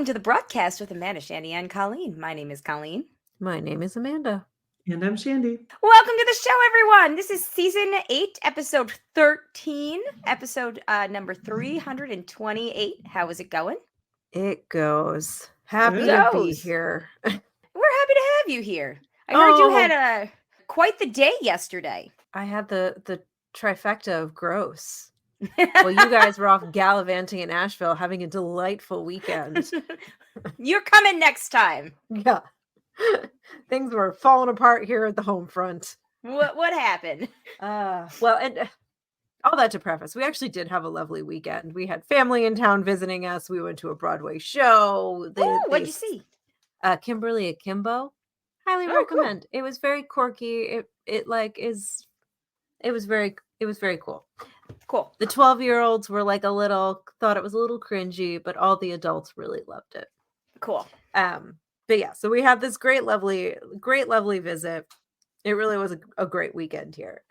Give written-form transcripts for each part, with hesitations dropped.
to the broadcast with Amanda, Shandy, and Colleen. My name is Colleen. My name is Amanda. And I'm Shandy. Welcome to the show, everyone. This is season 8, episode 13, episode number 328. How is it going? It goes. Happy It to be goes. here. We're happy to have you here. I heard you had quite the day yesterday. I had the trifecta of gross. Well, you guys were off gallivanting in Asheville, having a delightful weekend. You're coming next time. Yeah. Things were falling apart here at the home front. What happened? Well, and all that to preface, we actually did have a lovely weekend. We had family in town visiting us. We went to a Broadway show. What'd you see? Kimberly Akimbo. Highly recommend. Cool. It was very quirky. It was very cool. Cool. The 12-year-olds were thought it was a little cringy, but all the adults really loved it. Cool. But yeah, so we had this great, lovely visit. It really was a great weekend here.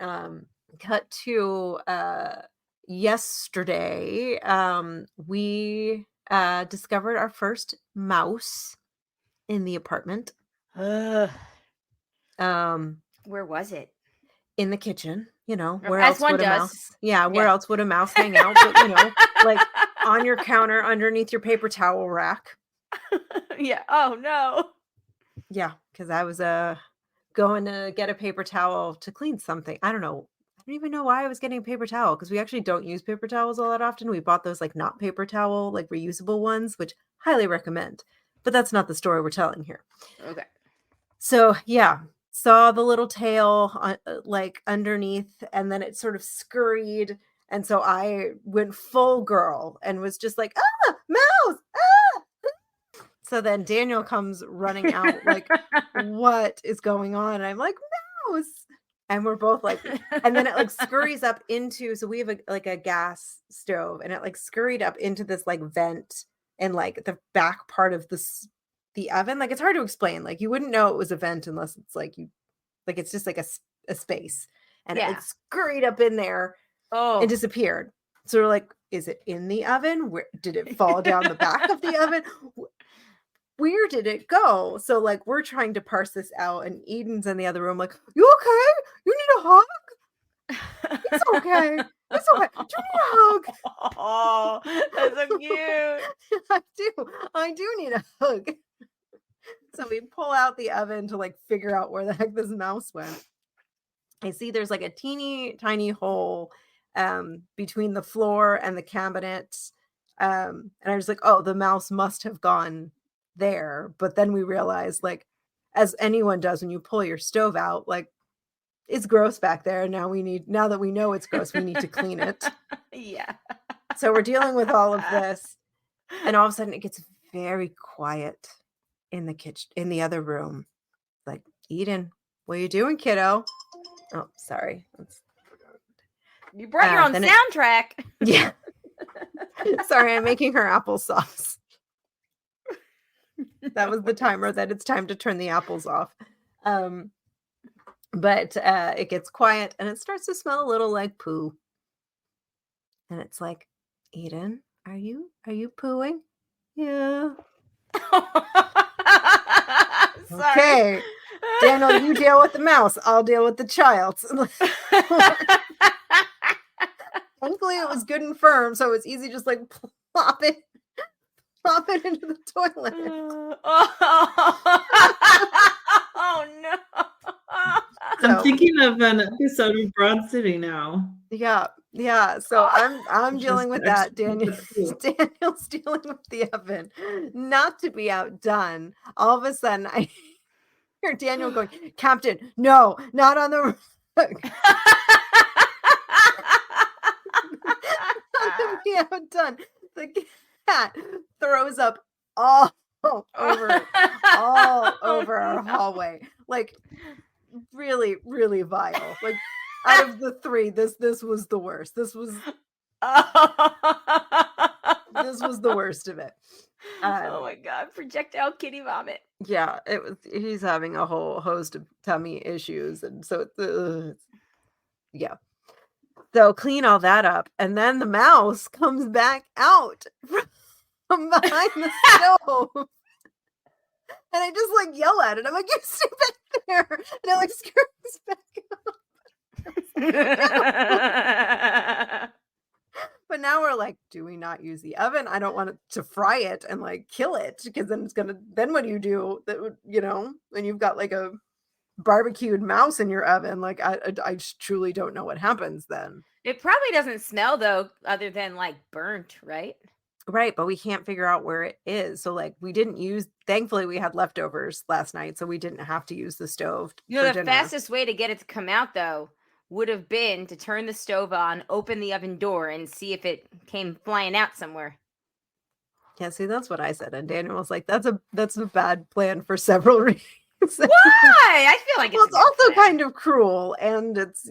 Cut to yesterday. We discovered our first mouse in the apartment. Where was it? In the kitchen. You know, where else would a mouse? Yeah, where else would a mouse hang out? But, like on your counter underneath your paper towel rack. Yeah. Oh no. Yeah, because I was going to get a paper towel to clean something. I don't know. I don't even know why I was getting a paper towel, because we actually don't use paper towels all that often. We bought those not paper towel, reusable ones, which highly recommend. But that's not the story we're telling here. Okay. So yeah, saw the little tail underneath, and then it sort of scurried. And so I went full girl and was just like, mouse, So then Daniel comes running out what is going on? And I'm like, mouse. And we're both and then it scurries up into, so we have a gas stove, and it scurried up into this vent in the back part of the oven. It's hard to explain. You wouldn't know it was a vent unless it's it's just a space. And it scurried up in there and disappeared. So we're like, is it in the oven? Where did it fall down the back of the oven? Where did it go? So we're trying to parse this out, and Eden's in the other room you okay? You need a hug? It's okay. It's okay. Do you need a hug? Oh, that's so cute. I do need a hug. So we pull out the oven to figure out where the heck this mouse went. I see there's a teeny tiny hole between the floor and the cabinet. And I was oh, the mouse must have gone there. But then we realized, as anyone does when you pull your stove out, it's gross back there. Now that we know it's gross, we need to clean it. Yeah. So we're dealing with all of this, and all of a sudden it gets very quiet in the kitchen, in the other room. Eden, what are you doing, kiddo? Oh, sorry. You brought your own soundtrack. Yeah. Sorry, I'm making her applesauce. That was the timer that it's time to turn the apples off. But it gets quiet, and it starts to smell a little like poo. And it's Eden, are you pooing? Yeah. Okay. Daniel, you deal with the mouse. I'll deal with the child. Thankfully, it was good and firm, so it's easy just plop it into the toilet. Oh no. I'm thinking of an episode of Broad City now. Yeah. So I'm dealing with that. Daniel's dealing with the oven. Not to be outdone, all of a sudden I hear Daniel going, Captain, no, not on the rug. Not to be outdone. The cat throws up all over our hallway. Really, really vile. Out of the three, this was the worst. This was the worst of it. Oh my god, projectile kitty vomit. Yeah, it was. He's having a whole host of tummy issues, and so yeah. So clean all that up, and then the mouse comes back out from behind the stove. And I just like yell at it. I'm like, you stay back there. And it like scurries back up. But now we're like, do we not use the oven? I don't want it to fry it and like kill it, because then then what do you do? That would, when you've got like a barbecued mouse in your oven, like I just truly don't know what happens then. It probably doesn't smell though, other than like burnt, right? Right, but we can't figure out where it is. So like thankfully we had leftovers last night, so we didn't have to use the stove for the dinner. fastest way to get it to come out though would have been to turn the stove on, open the oven door, and see if it came flying out somewhere. Yeah, see, that's what I said. And Daniel was like, that's a bad plan for several reasons. Why? I feel like it's also kind of cruel, and it's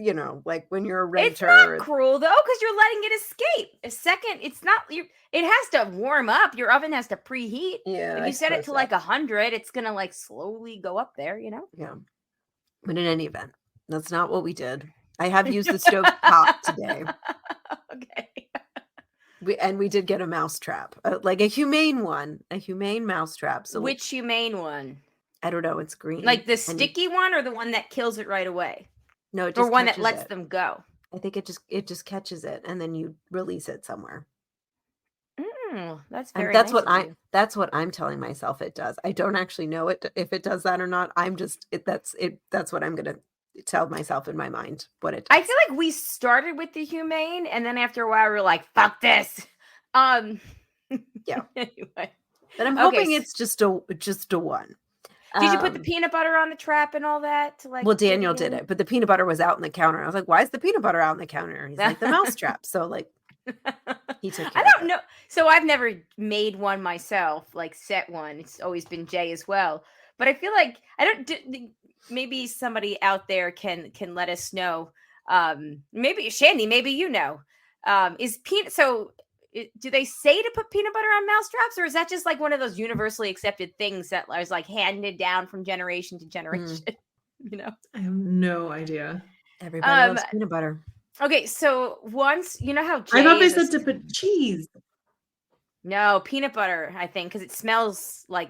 like when you're a renter. It's not cruel though, because you're letting it escape. A second, it's not. It has to warm up. Your oven has to preheat. Yeah, if you set it to like 100, it's gonna like slowly go up there. Yeah, but in any event, that's not what we did. I have used the stove top today. Okay. We did get a mouse trap, like a humane mouse trap. So which humane one? I don't know. It's green. Like the sticky one, or the one that kills it right away? No, it just or one that lets them go. I think it just catches it, and then you release it somewhere. That's very. That's what I'm telling myself it does. I don't actually know if it does that or not. I'm just That's what I'm gonna tell myself in my mind what it does. I feel like we started with the humane, and then after a while we were like, fuck this. Yeah. Anyway. But I'm hoping it's just a one. Did you put the peanut butter on the trap and all that? Well, Daniel did it, but the peanut butter was out on the counter. I was like, why is the peanut butter out on the counter? He's like, the mouse trap. So like he took care I don't know. So I've never made one myself, like set one. It's always been Jay as well. But I feel like maybe somebody out there can let us know. Maybe Shandy, maybe do they say to put peanut butter on mouse traps, or is that just like one of those universally accepted things that is like handed down from generation to generation? I have no idea. Everybody loves peanut butter. Okay, so once how Jay I thought they said to put cheese. No, peanut butter, I think, because it smells like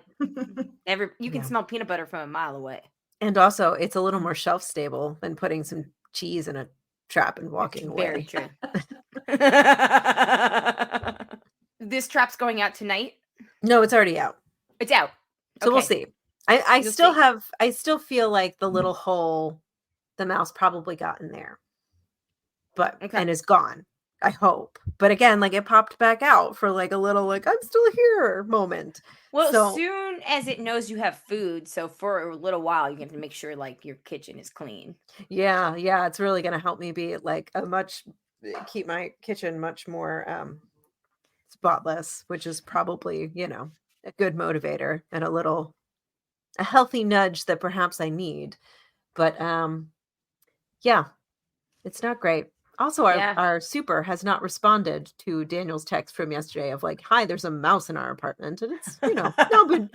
you can smell peanut butter from a mile away. And also, it's a little more shelf stable than putting some cheese in a trap and walking away. Very true. This trap's going out tonight? No, it's already out. It's out. So we'll see. I still feel like the little hole, the mouse probably got in there. But and is gone. I hope. But again, like it popped back out for like a little like I'm still here moment. Well, soon as it knows you have food, so for a little while you have to make sure like your kitchen is clean. Yeah, it's really gonna help me be like keep my kitchen much more spotless, which is probably, a good motivator and a healthy nudge that perhaps I need. But yeah, it's not great. Also, our super has not responded to Daniel's text from yesterday of like, hi, there's a mouse in our apartment. And it's, now been,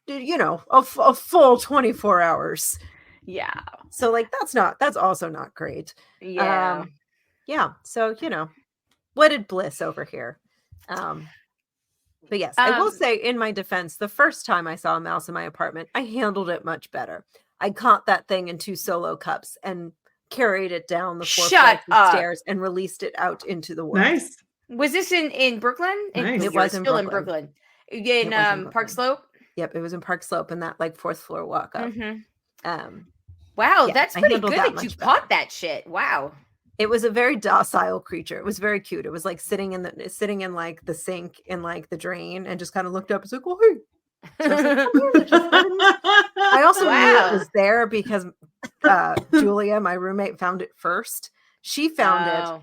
a full 24 hours. Yeah. So like, that's also not great. Yeah. Yeah. So, wedded bliss over here. But yes, I will say in my defense, the first time I saw a mouse in my apartment, I handled it much better. I caught that thing in 2 solo cups and carried it down the 4 flights of stairs and released it out into the woods. Nice. Was this in Brooklyn? Nice. It was still in Brooklyn. In Park Slope? Yep, it was in Park Slope in that like 4th floor walk up. Mm-hmm. Wow, that's pretty good that you caught that shit. Wow. It was a very docile creature. It was very cute. It was like sitting in like the sink in like the drain and just kind of looked up and was like, "Oh, hey." So I also knew it was there because Julia, my roommate, found it first. She found it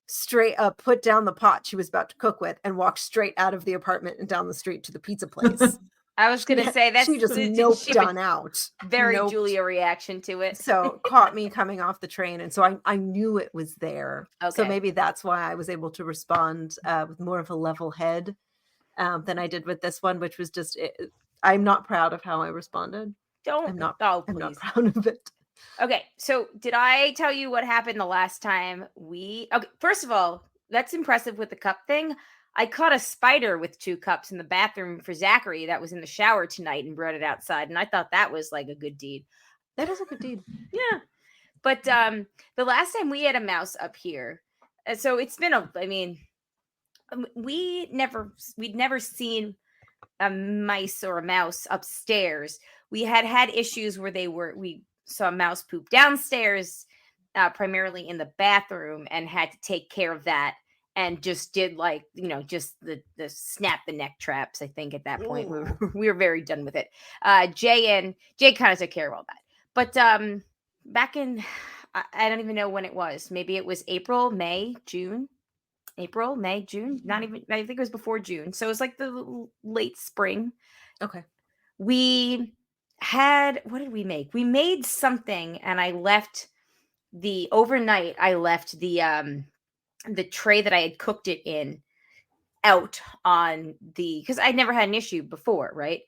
straight up, put down the pot she was about to cook with, and walked straight out of the apartment and down the street to the pizza place. I was going to say she just noped on out. Very Julia reaction to it. So caught me coming off the train. And so I knew it was there. Okay. So maybe that's why I was able to respond with more of a level head than I did with this one, which was just, I'm not proud of how I responded. I'm not proud of it. Okay. So did I tell you what happened the last time first of all, that's impressive with the cup thing. I caught a spider with 2 cups in the bathroom for Zachary that was in the shower tonight and brought it outside. And I thought that was like a good deed. That is a good deed. Yeah. But the last time we had a mouse up here, so it's been we'd never seen a mice or a mouse upstairs. We had issues where we saw mouse poop downstairs, primarily in the bathroom, and had to take care of that. And just did just the snap the neck traps. I think at that point we were very done with it. Jay kind of took care of all that. But back in, I don't even know when it was. Maybe it was April, May, June. Not even. I think it was before June. So it was like the late spring. Okay. We had, what did we make? We made something, and I left the tray that I had cooked it in out on because I'd never had an issue before, right?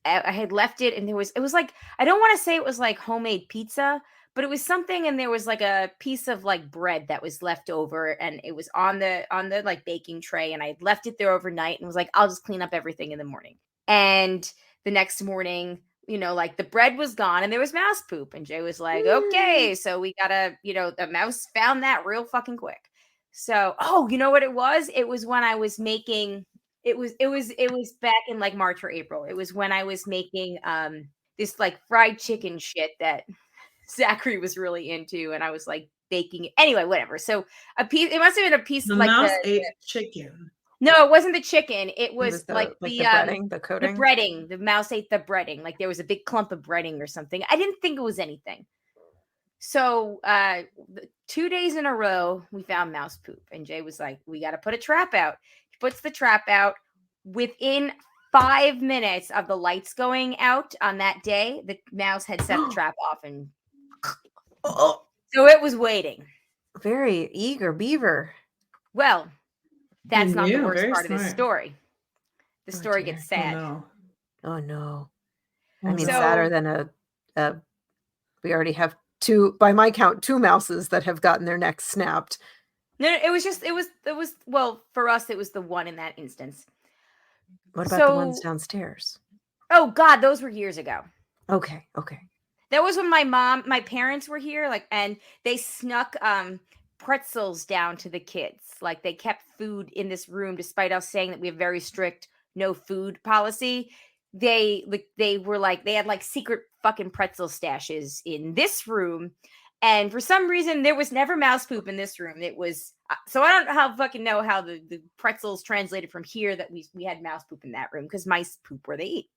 I had left it, and it was like, I don't want to say it was like homemade pizza, but it was something, and there was like a piece of like bread that was left over, and it was on the like baking tray, and I left it there overnight and was like, I'll just clean up everything in the morning. And the next morning, like the bread was gone and there was mouse poop, and Jay was like, okay, so we gotta, the mouse found that real fucking quick. So, you know what it was? It was when I was making, it was back in like March or April. It was when I was making this like fried chicken shit that Zachary was really into, and I was like baking it. Anyway, whatever. So it must have been a piece the of like mouse ate chicken. No, it wasn't the chicken. It was the breading, the coating. The breading. The mouse ate the breading. Like there was a big clump of breading or something. I didn't think it was anything. So 2 days in a row, we found mouse poop. And Jay was like, we got to put a trap out. He puts the trap out. Within 5 minutes of the lights going out on that day, the mouse had set the trap off. And so it was waiting. Very eager beaver. Well, that's not the worst part smart. of this story. The story gets sad. Oh no. I mean, sadder than we already have by my count, 2 mouses that have gotten their necks snapped. No, it was well, for us, it was the one in that instance. What about the ones downstairs? Oh God, those were years ago. Okay. That was when my parents were here, and they snuck pretzels down to the kids. Like they kept food in this room, despite us saying that we have very strict no food policy. They had like secret fucking pretzel stashes in this room, and for some reason there was never mouse poop in this room. It was so I don't know how the pretzels translated from here that we had mouse poop in that room, because mice poop where they eat.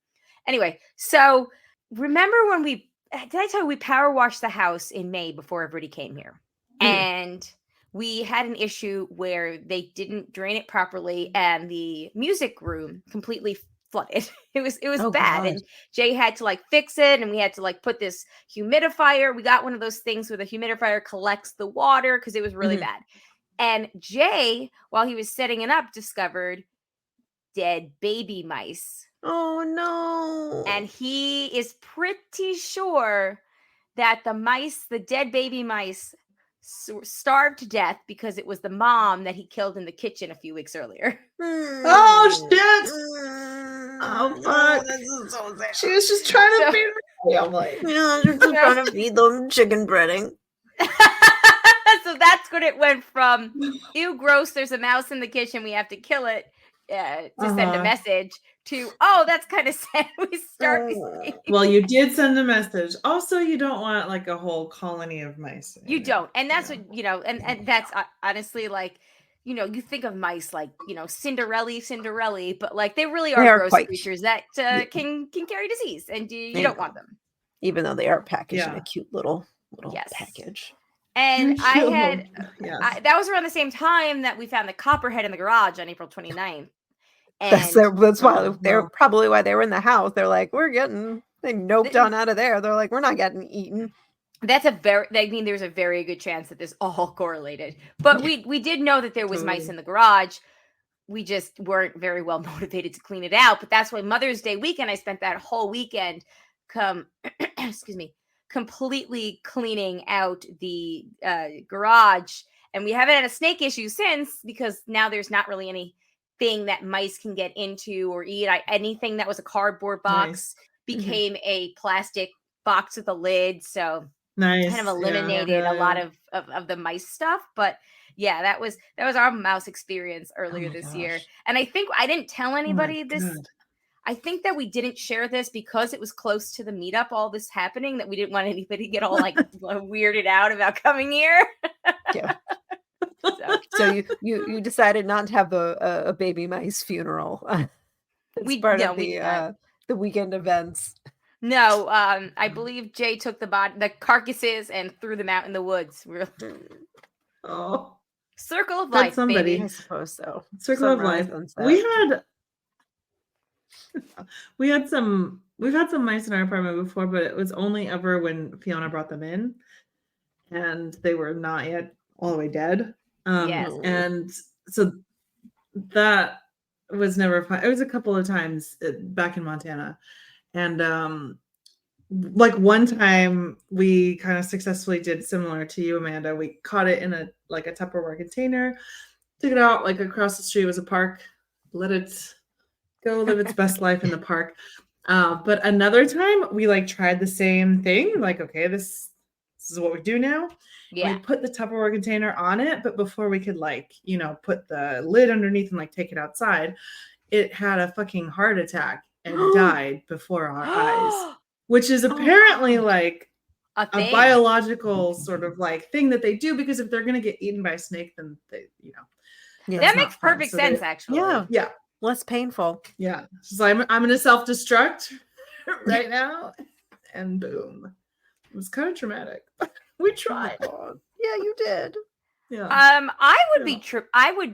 Anyway, so remember when did I tell you we power washed the house in May before everybody came here? And we had an issue where they didn't drain it properly, and the music room completely flooded. It was bad. God. And Jay had to like fix it, and we had to like put this humidifier. We got one of those things where the humidifier collects the water because it was really bad. And Jay, while he was setting it up, discovered dead baby mice. Oh no. And he is pretty sure that the dead baby mice starved to death because it was the mom that he killed in the kitchen a few weeks earlier. Oh shit! Oh fuck! So sad. She was just trying to feed me. I'm like, you're just trying to feed them chicken breading. So that's what it went from. Ew, gross! There's a mouse in the kitchen. We have to kill it to send a message. To that's kind of sad. We start. Well, you did send a message. Also, you don't want like a whole colony of mice. You don't, and that's what and that's honestly like, you think of mice like Cinderella, but like they really are gross creatures that can carry disease, and you don't want them. Even though they are packaged in a cute little package. And I had that was around the same time that we found the copperhead in the garage on April 29th. And that's why they're probably why they were in the house. They're like, they noped on out of there. They're like, we're not getting eaten. That's there's a very good chance that this all correlated. But we did know that there was mice in the garage. We just weren't very well motivated to clean it out. But that's why Mother's Day weekend, I spent that whole weekend completely cleaning out the garage. And we haven't had a snake issue since, because now there's not really any thing that mice can get into or eat. Anything that was a cardboard box became a plastic box with a lid. So kind of eliminated a lot of the mice stuff. But yeah, that was our mouse experience earlier this year. And I think I didn't tell anybody this. God. I think that we didn't share this because it was close to the meetup, all this happening, that we didn't want anybody to get all like weirded out about coming here. Yeah. So you decided not to have a baby mice funeral. It's part of the weekend events. No, I believe Jay took the carcasses and threw them out in the woods. Oh, circle of life, baby. I suppose so. Circle of life. We've had some mice in our apartment before, but it was only ever when Fiona brought them in, and they were not yet all the way dead. Yes. And so that was never fun. It was a couple of times back in Montana. And like one time we kind of successfully did similar to you, Amanda. We caught it in a Tupperware container, took it out like across the street was a park, let it go live its best life in the park. But another time we like tried the same thing. Like, okay, this is what we do now. Yeah. We put the Tupperware container on it, but before we could put the lid underneath and take it outside, it had a fucking heart attack and died before our eyes, which is apparently like a biological sort of thing that they do, because if they're going to get eaten by a snake, then they, that makes perfect sense, actually. Yeah. Less painful. Yeah. So I'm going to self-destruct right now. And boom. It was kind of traumatic. We tried. Oh, yeah, you did. Yeah. I would be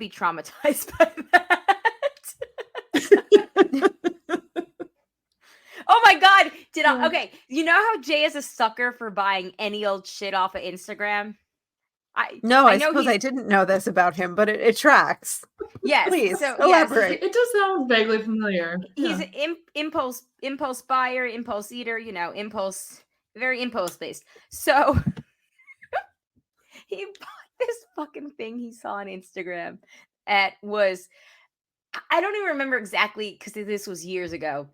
traumatized by that. Oh my God. Okay. You know how Jay is a sucker for buying any old shit off of Instagram? I suppose I didn't know this about him, but it tracks. Yes. Please so, elaborate. Yes, it does sound vaguely familiar. He's an impulse buyer, impulse eater, very impulse based. So he bought this fucking thing he saw on Instagram. I don't even remember exactly because this was years ago,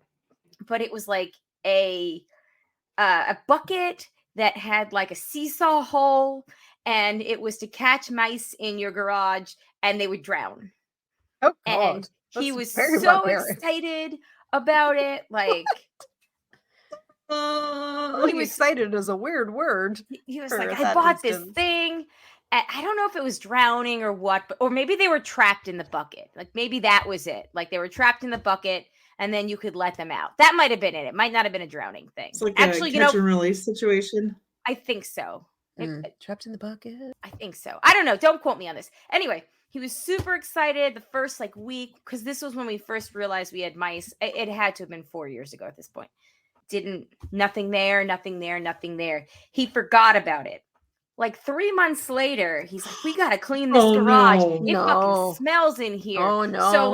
but it was like a bucket that had like a seesaw hole, and it was to catch mice in your garage and they would drown. Oh, God. And he was so excited about it. Like, excited is a weird word. He was like, I bought this thing. And I don't know if it was drowning or what, or maybe they were trapped in the bucket. Like, maybe that was it. Like, they were trapped in the bucket and then you could let them out. That might have been it. It might not have been a drowning thing. It's like actually, a catch and release situation. I think so. Trapped in the bucket? I think so. I don't know. Don't quote me on this. Anyway, he was super excited the first week, because this was when we first realized we had mice. It had to have been 4 years ago at this point. Nothing there. He forgot about it. Like 3 months later, he's like, we got to clean this garage. It fucking smells in here. Oh, no. So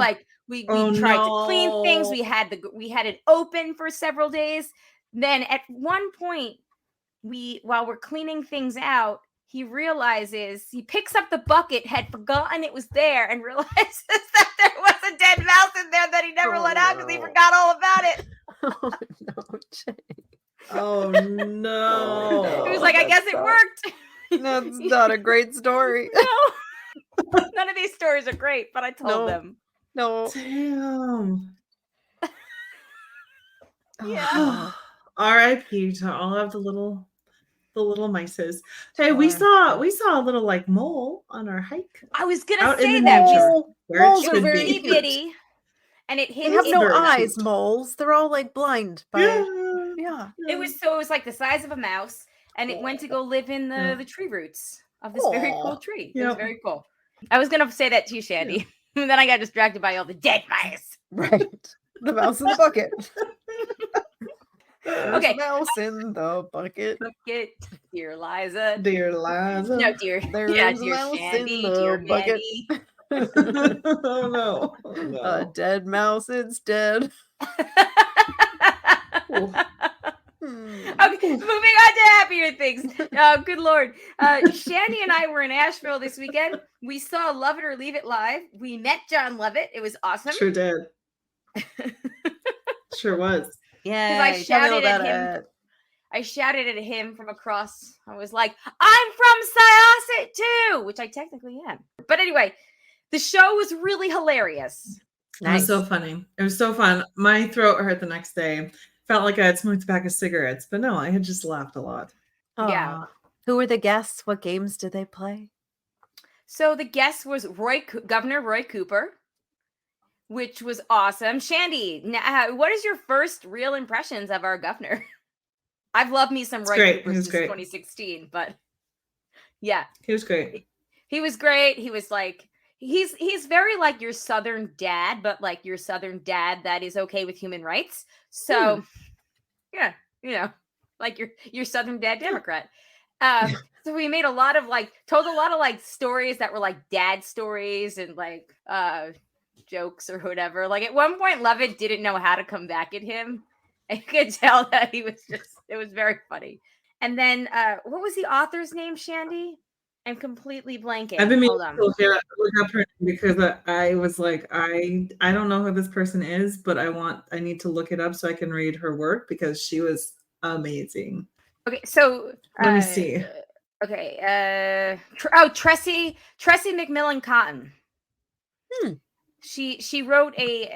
we tried to clean things. We had it open for several days. Then at one point, while we're cleaning things out, he realizes, he picks up the bucket, had forgotten it was there, and realizes that there was a dead mouse in there that he never let out because he forgot all about it. Oh, no, Jay. Oh, no. He was like, I guess it worked. That's not a great story. No. None of these stories are great, but I told them. No. Damn. Yeah. R.I.P. to all of the little mices. Hey, we saw a little mole on our hike. I was gonna say that. Moles are very itty bitty, and it hit. They have no eyes. Moles. They're all blind. Yeah. It was like the size of a mouse, and it went to go live in the tree roots of this very cool tree. It was very cool. I was gonna say that to you, Shandy, and then I got distracted by all the dead mice. Right. The mouse in the bucket. Okay. Mouse in the bucket. Dear Liza. No, dear. There's dear mouse Shandy. in the Dear bucket. Oh no. A dead mouse is dead. Okay, moving on to happier things. Oh, good Lord. Shandy and I were in Asheville this weekend. We saw Love It or Leave It live. We met John Lovett. It was awesome. Sure did. Sure was. Yeah, I shouted at him. I shouted at him from across. I was like, I'm from Syosset too, which I technically am. But anyway, the show was really hilarious. Nice. It was so funny. It was so fun. My throat hurt the next day. Felt like I had smoked a pack of cigarettes, but no, I had just laughed a lot. Yeah. Who were the guests? What games did they play? So the guest was Governor Roy Cooper, which was awesome. Shandy, now, what is your first real impressions of our governor? I've loved me some Roy Cooper since 2016, but yeah. He was great. He was great. He was like, he's very like your Southern dad, but like your Southern dad that is okay with human rights. So yeah, like your Southern dad Democrat. So we made told a lot of like stories that were like dad stories and like jokes or whatever. Like at one point, Lovett didn't know how to come back at him. I could tell that it was very funny. And then what was the author's name, Shandy? I'm completely blanking. I've been meaning to look up her name because I was like, I don't know who this person is, but I need to look it up so I can read her work because she was amazing. Okay, so let me see. Okay, Tressie McMillan Cotton. She wrote a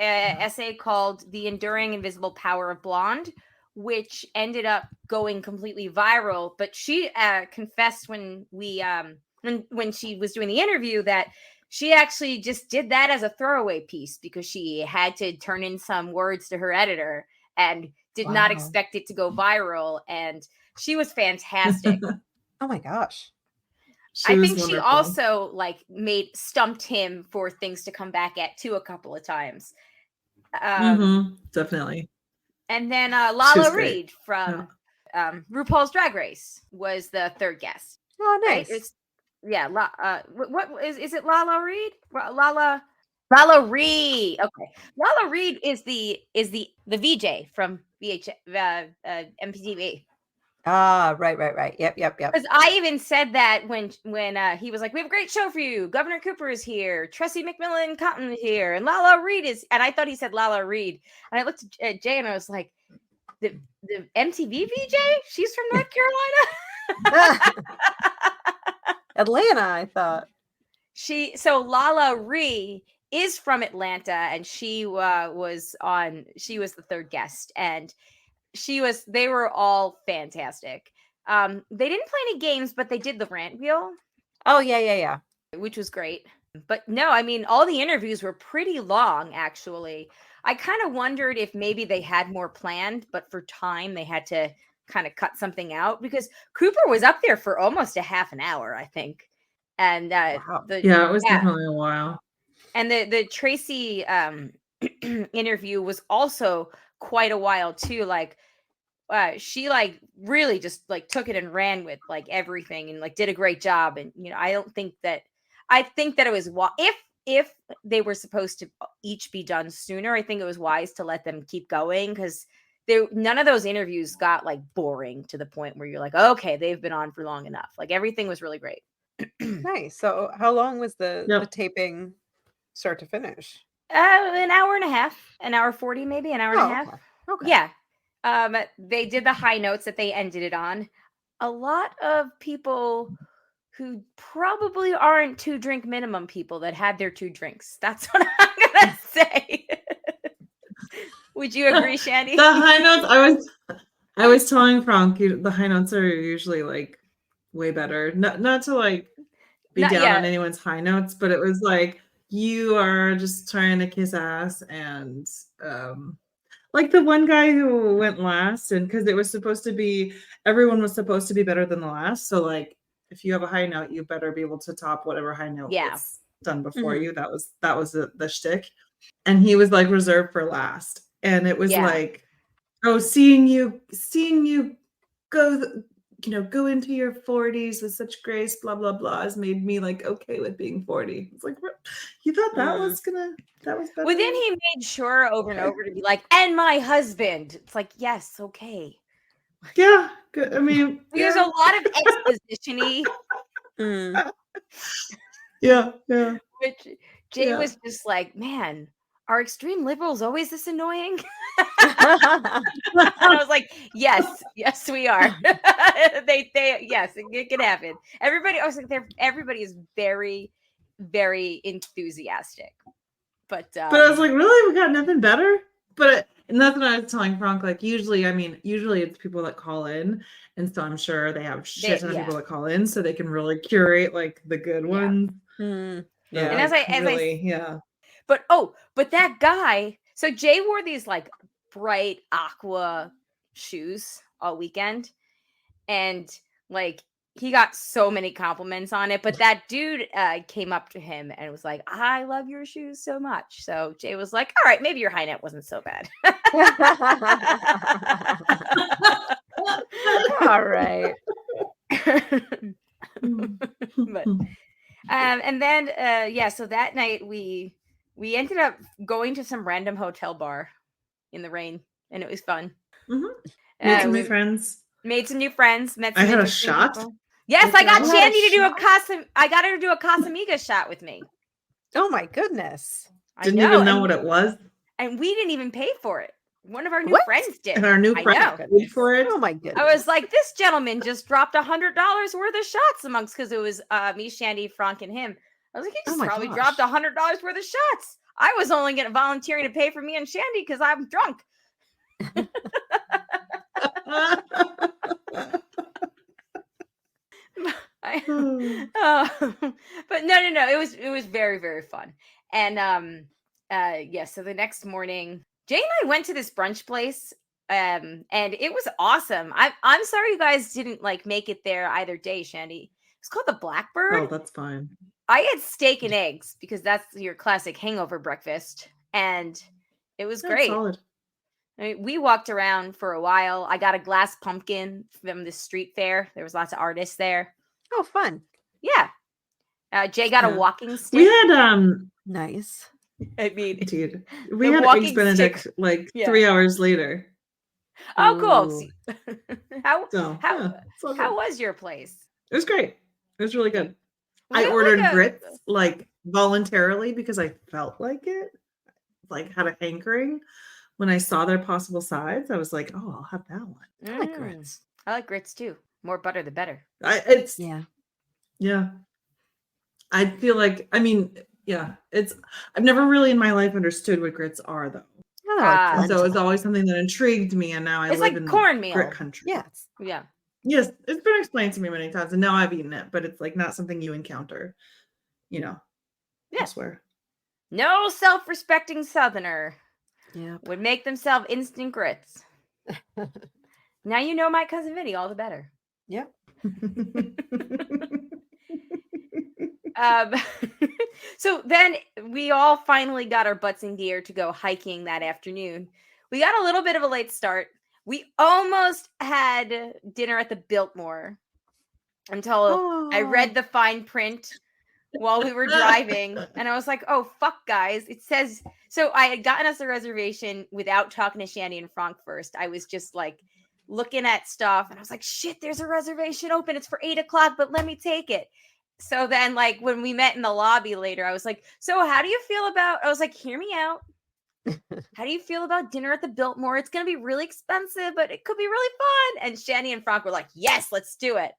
essay called "The Enduring Invisible Power of Blonde," which ended up going completely viral. But she confessed when she was doing the interview that she actually just did that as a throwaway piece because she had to turn in some words to her editor and did not expect it to go viral. And she was fantastic. Oh my gosh. I think she also like stumped him for things to come back at too a couple of times. Definitely. And then Lala Reed from RuPaul's Drag Race was the third guest. Oh, nice. Right? What is it? Lala Reed? Lala Reed. Okay, Lala Reed is the VJ from MTV. Right. Yep. Because I even said that when he was like, "We have a great show for you. Governor Cooper is here. Tressie McMillan Cotton is here, and Lala Reed is." And I thought he said Lala Reed, and I looked at Jay and I was like, "The MTV VJ? She's from North Carolina." Atlanta, I thought. So Lala Reed is from Atlanta, and she was the third guest, and they were all fantastic. They didn't play any games, but they did the rant wheel. Oh, yeah. Which was great. But no, I mean, all the interviews were pretty long, actually. I kind of wondered if maybe they had more planned, but for time, they had to kind of cut something out because Cooper was up there for almost a half an hour, I think. And it was definitely a while. And the Tracy interview was also quite a while too. Like she like really just like took it and ran with like everything and like did a great job. And I think that it was if they were supposed to each be done sooner, I think it was wise to let them keep going because none of those interviews got like boring to the point where you're like, okay, they've been on for long enough. Like everything was really great. Nice. So how long was the taping start to finish? An hour and a half, an hour 40, maybe an hour and a half. Okay. Yeah. They did the high notes that they ended it on. A lot of people who probably aren't 2 drink minimum people that had their 2 drinks. That's what I'm gonna say. Would you agree, Shandy? The high notes, I was telling Frank, the high notes are usually like way better. Not to like be down on anyone's high notes, but it was like you are just trying to kiss ass and like the one guy who went last, and because it was supposed to be everyone was supposed to be better than the last. So like if you have a high note, you better be able to top whatever high note was done before you. That was the shtick. And he was like reserved for last. And it was like, oh, seeing you go go into your 40s with such grace, blah blah blah, has made me like okay with being 40. It's like, you thought that was better? Well, then he made sure over and over to be like, and my husband. It's like, yes, okay. Yeah, good. I mean, There's a lot of exposition-y, Mm. yeah, yeah, which Jay yeah. was just like, man, are extreme liberals always this annoying? And I was like, yes, we are. they, yes, it can happen. Everybody, I was like, everybody is very, very enthusiastic. But But I was like, really? We got nothing better? And that's what I was telling Frank. Like, usually it's people that call in. And so I'm sure they have shit ton of people that call in so they can really curate like the good ones. Mm. Yeah. And like, as really, yeah. But that guy, so Jay wore these like bright aqua shoes all weekend. And like he got so many compliments on it. But that dude came up to him and was like, I love your shoes so much. So Jay was like, all right, maybe your high net wasn't so bad. All right. But and then so that night we ended up going to some random hotel bar in the rain, and it was fun. Made some new friends. Made some new friends. Met I some had a interesting shot. people. Yes, I got You had a Shandy to do a shot? Casa. I got her to do a Casamiga shot with me. Oh my goodness. Didn't even know what it was. And we didn't even pay for it. One of our new What? friends did. And our new friend paid for it. Oh my goodness. I was like, this gentleman just dropped $100 worth of shots amongst, because it was me, Shandy, Frank, and him. I was like, he just probably dropped $100 worth of shots. I was only volunteering to pay for me and Shandy because I'm drunk. But no, it was very, very fun. And so the next morning Jay and I went to this brunch place, and it was awesome. I'm sorry you guys didn't like make it there either day, Shandy. It's called the Blackbird. Oh, that's fine. I had steak and eggs because that's your classic hangover breakfast, and it was great. Solid. I mean, we walked around for a while. I got a glass pumpkin from the street fair. There was lots of artists there. Oh, fun. Yeah. Jay got a walking stick. We had nice. I mean, dude, we had Eggs Benedict like 3 hours later. Oh, cool. How was your place? It was great. It was really good. I ordered grits like voluntarily because I felt like it, like had a hankering. When I saw their possible sides, I was like, "Oh, I'll have that one." I like grits. I like grits too. More butter, the better. Yeah. I feel like, I've never really in my life understood what grits are, though. So it's always something that intrigued me, and now I live in cornmeal grit country. Yes. Yeah. Yes, it's been explained to me many times, and now I've eaten it, but it's like not something you encounter, elsewhere. No self-respecting Southerner would make themselves instant grits. Now you know my cousin Vinny all the better. Yep. So then we all finally got our butts in gear to go hiking that afternoon. We got a little bit of a late start. We almost had dinner at the Biltmore until I read the fine print while we were driving, and I was like, oh, fuck, guys. It says, so I had gotten us a reservation without talking to Shandy and Frank first. I was just like looking at stuff, and I was like, shit, there's a reservation open. It's for 8:00, but let me take it. So then, like, when we met in the lobby later, I was like, so how do you feel about, I was like, hear me out. How do you feel about dinner at the Biltmore? It's going to be really expensive, but it could be really fun. And Shandy and Frank were like, yes, let's do it.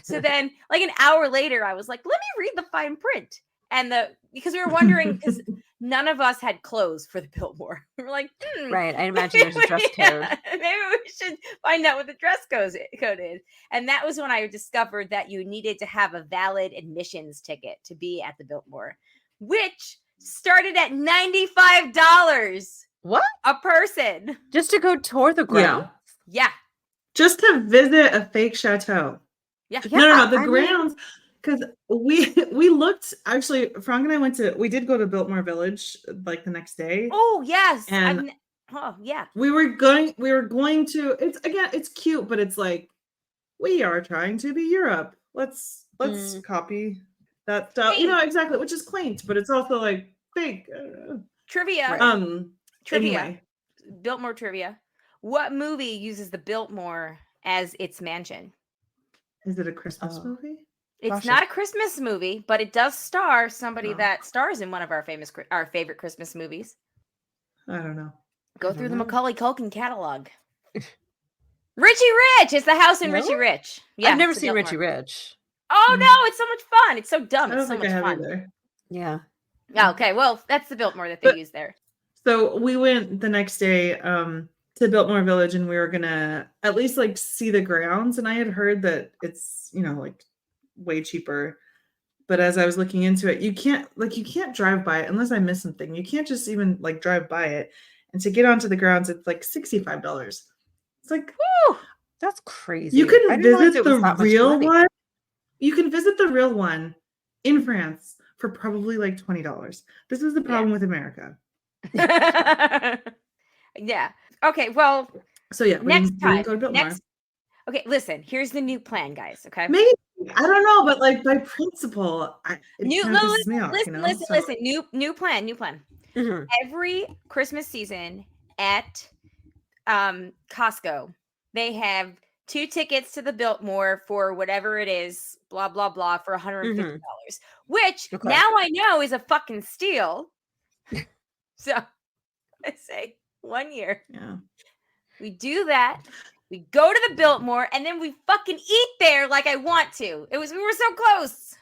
So then, like an hour later, I was like, let me read the fine print. And because we were wondering, because none of us had clothes for the Biltmore. We were like, right. I imagine there's a dress code. Maybe we should find out what the dress code is. And that was when I discovered that you needed to have a valid admissions ticket to be at the Biltmore, which started at $95. What? A person. Just to go tour the grounds? Yeah. Just to visit a fake chateau. Yeah. No, the grounds. Because we looked, actually, Frank and I we did go to Biltmore Village like the next day. Oh, yes. And yeah. We were going to, it's cute, but it's like, we are trying to be Europe. Let's copy that stuff. Exactly, which is quaint, but it's also like fake. Trivia. Right. Trivia. Anyway. Biltmore trivia. What movie uses the Biltmore as its mansion. Is it a Christmas Oh. movie? It's Gosh, not a Christmas movie, but it does star somebody Oh. that stars in one of our favorite Christmas movies. I don't know. Go I through don't the know. Macaulay Culkin catalog. Richie Rich! It's the house in Richie Really? Rich. Yeah, I've never it's a seen Biltmore. Richie Rich. Oh no, it's so much fun. It's so dumb. I don't It's so think much I have fun. either. Yeah. Oh, okay, well, that's the Biltmore that they But- use there. So we went the next day to Biltmore Village, and we were gonna at least like see the grounds. And I had heard that it's, you know, like way cheaper. But as I was looking into it, you can't drive by it unless I miss something. You can't just even like drive by it. And to get onto the grounds, it's like $65. It's like, Woo! That's crazy. you I can didn't realize visit it was the that much real money. one. You can visit the real one in France for probably like $20. This is the problem with America. Yeah. Okay, well, So yeah, next we time. didn't go to Biltmore. Okay, listen, here's the new plan, guys, okay? Maybe, I don't know, but like by principle, it kind of pisses me off. Listen, you know? listen. New plan. Mhm. Every Christmas season at Costco, they have 2 tickets to the Biltmore for whatever it is, blah blah blah, for $150, which Okay. now I know is a fucking steal. So I say 1 year. Yeah. We do that. We go to the Biltmore, and then we fucking eat there like I want to. We were so close.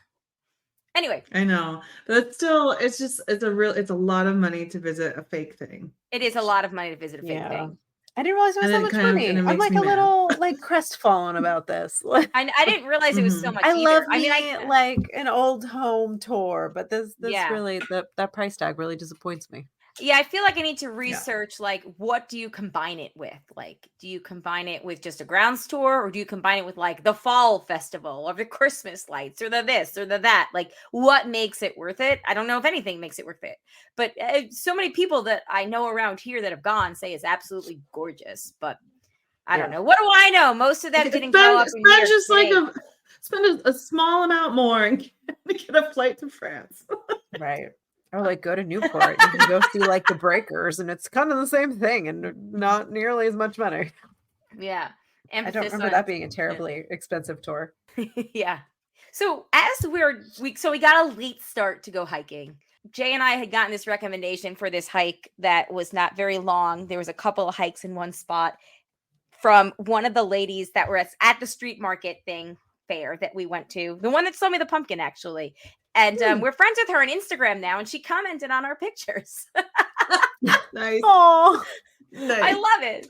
Anyway, I know, but still, it's a lot of money to visit a fake thing. it is a lot of money to visit a fake Yeah. thing. I didn't realize it was And that it much kind of- money. and it I'm makes like me a mad. little like crestfallen about this. I didn't realize it was so Mhm. much I either. love I mean, me like an old home tour, but this Yeah. really that price tag really disappoints me. yeah, I feel like I need to research like what do you combine it with? Like, do you combine it with just a grounds tour, or do you combine it with like the fall festival or the Christmas lights or the this or the that? Like, what makes it worth it? I don't know if anything makes it worth it, but so many people that I know around here that have gone say it's absolutely gorgeous. But I don't Yeah. know. What do I know? Most of them didn't grow up in New York City. Spend a small amount more and get a flight to France. Right. Or like go to Newport. You can go see like the Breakers, and it's kind of the same thing and not nearly as much money. Yeah. I don't Emphasis remember on- that being a terribly expensive tour. Yeah. So as we got a late start to go hiking. Jay and I had gotten this recommendation for this hike that was not very long. There was a couple of hikes in one spot from one of the ladies that were at the street market fair that we went to. The one that sold me the pumpkin, actually. And we're friends with her on Instagram now, and she commented on our pictures. Nice. Oh, Nice. I love it.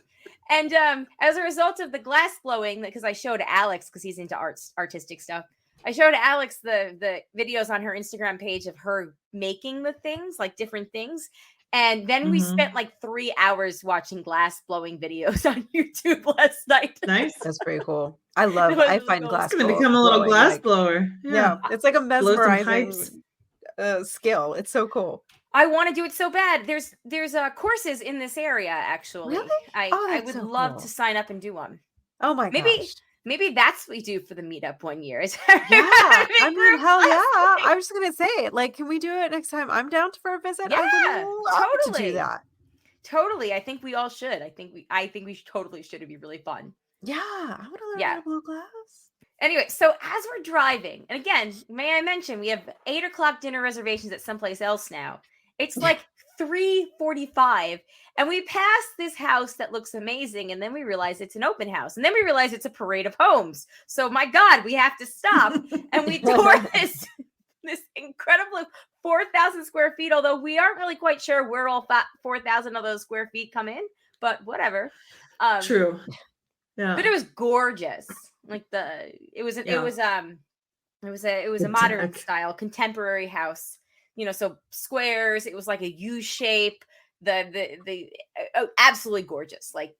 And as a result of the glass blowing, because I showed Alex, because he's into artistic stuff, I showed Alex the videos on her Instagram page of her making the things, like different things. And then we spent like 3 hours watching glass blowing videos on YouTube last night. Nice. that's pretty cool. I find cool. glass It's gonna become a little blowing, glass like- blower. Yeah, it's like a Blow some mesmerizing pipes. skill. It's so cool. I want to do it so bad. There's courses in this area, actually. Really? I that's would so love cool. to sign up and do one. Oh my gosh. Maybe that's what we do for the meetup 1 year. Yeah, I mean, hell yeah. I was just gonna say, like, can we do it next time? I'm down for a visit. I Yeah, would love to totally. do that. Totally. I think we all should. I think we totally should. It'd be really fun. Yeah, I want to learn Yeah. how to blow glass. Anyway, so as we're driving, and again, may I mention, we have 8:00 dinner reservations at someplace else now. It's like 3:45, and we pass this house that looks amazing, and then we realize it's an open house, and then we realize it's a parade of homes. So my God, we have to stop, and we tour this incredible 4,000 square feet. Although we aren't really quite sure where all 4,000 of those square feet come in, but whatever. True. Yeah. But it was gorgeous. Like it was a modern deck. style contemporary house. You know, so squares. It was like a U shape. Absolutely gorgeous. Like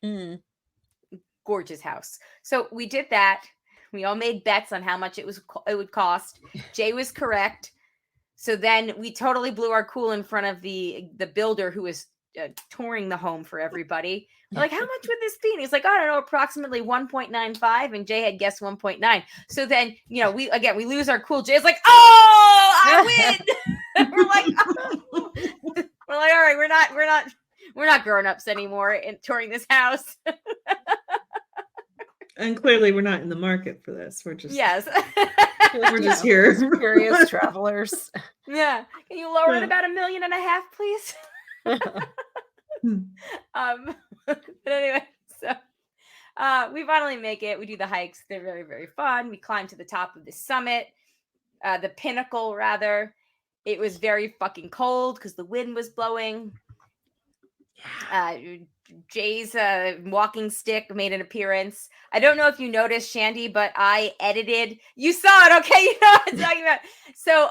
gorgeous house. So we did that. We all made bets on how much it would cost. Jay was correct. So then we totally blew our cool in front of the builder who was touring the home for everybody. We're like, how much would this be? And he's like, I don't know, approximately 1.95. And Jay had guessed 1.9. So then, we lose our cool. Jay's like, oh, I win. We're like, all right, we're not grown-ups anymore in touring this house. And clearly we're not in the market for this. We're just Yes. we're just here. Curious travelers. Yeah. Can you lower it Yeah. about $1.5 million, please? But anyway, so we finally make it. We do the hikes. They're very, very fun. We climb to the top of the summit, the pinnacle, rather. It was very fucking cold because the wind was blowing. Jay's walking stick made an appearance. I don't know if you noticed, Shandy, but I edited. You saw it, okay? You know what I'm talking about. So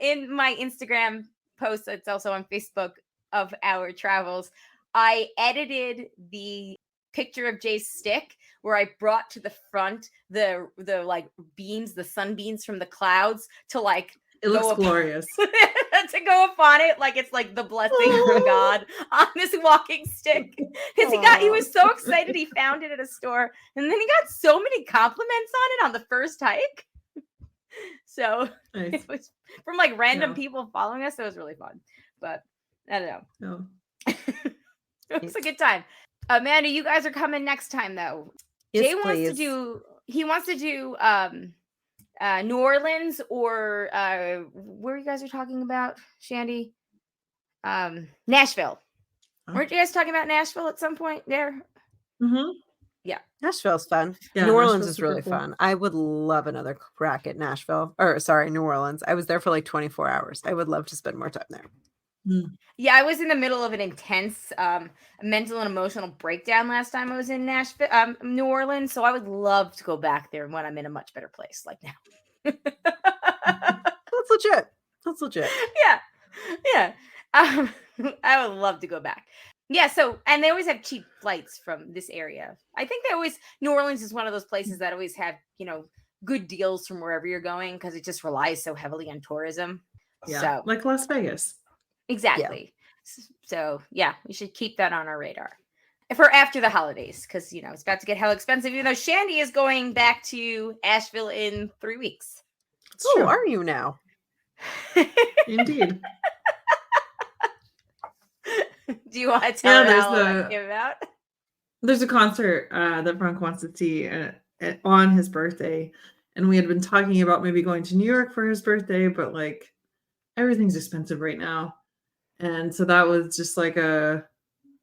in my Instagram post, it's also on Facebook of our travels, I edited the picture of Jay's stick where I brought to the front the like beams, the sunbeams from the clouds to like It looks glorious. to go upon it like it's like the blessing from God on this walking stick. Because he was so excited he found it at a store, and then he got so many compliments on it on the first hike. So Nice. it was from like random people following us. So it was really fun. But I don't know. No. It was a good time. Amanda, you guys are coming next time though. Yes, Jay wants to do New Orleans or where you guys are talking about, Shandy? Nashville. Weren't you guys talking about Nashville at some point there? Mm-hmm. Yeah. Nashville's fun. Yeah, New Orleans Nashville's is super really cool. fun. I would love another crack at New Orleans. I was there for like 24 hours. I would love to spend more time there. Yeah, I was in the middle of an intense mental and emotional breakdown last time I was in Nashville, New Orleans. So I would love to go back there when I'm in a much better place, like now. That's legit. Yeah. I would love to go back. Yeah. So, and they always have cheap flights from this area. I think New Orleans is one of those places that always have, good deals from wherever you're going because it just relies so heavily on tourism. Yeah, So, like Las Vegas. Exactly. Yeah. So yeah, we should keep that on our radar for after the holidays because it's about to get hell expensive. Even though Shandy is going back to Asheville in 3 weeks. Oh, are you now? Indeed. Do you want to tell how it came about? There's a concert that Frank wants to see on his birthday, and we had been talking about maybe going to New York for his birthday, but like everything's expensive right now. And so that was just like a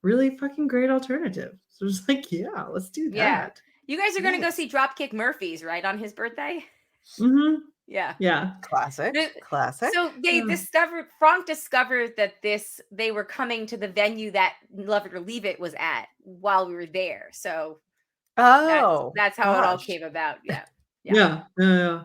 really fucking great alternative. So it was like, yeah, let's do that. Yeah. You guys are going to go see Dropkick Murphys, right, on his birthday? Mm-hmm. Yeah. Yeah. Classic. So Frank discovered that they were coming to the venue that Love It or Leave It was at while we were there. So that's how it all came about. Yeah. Yeah.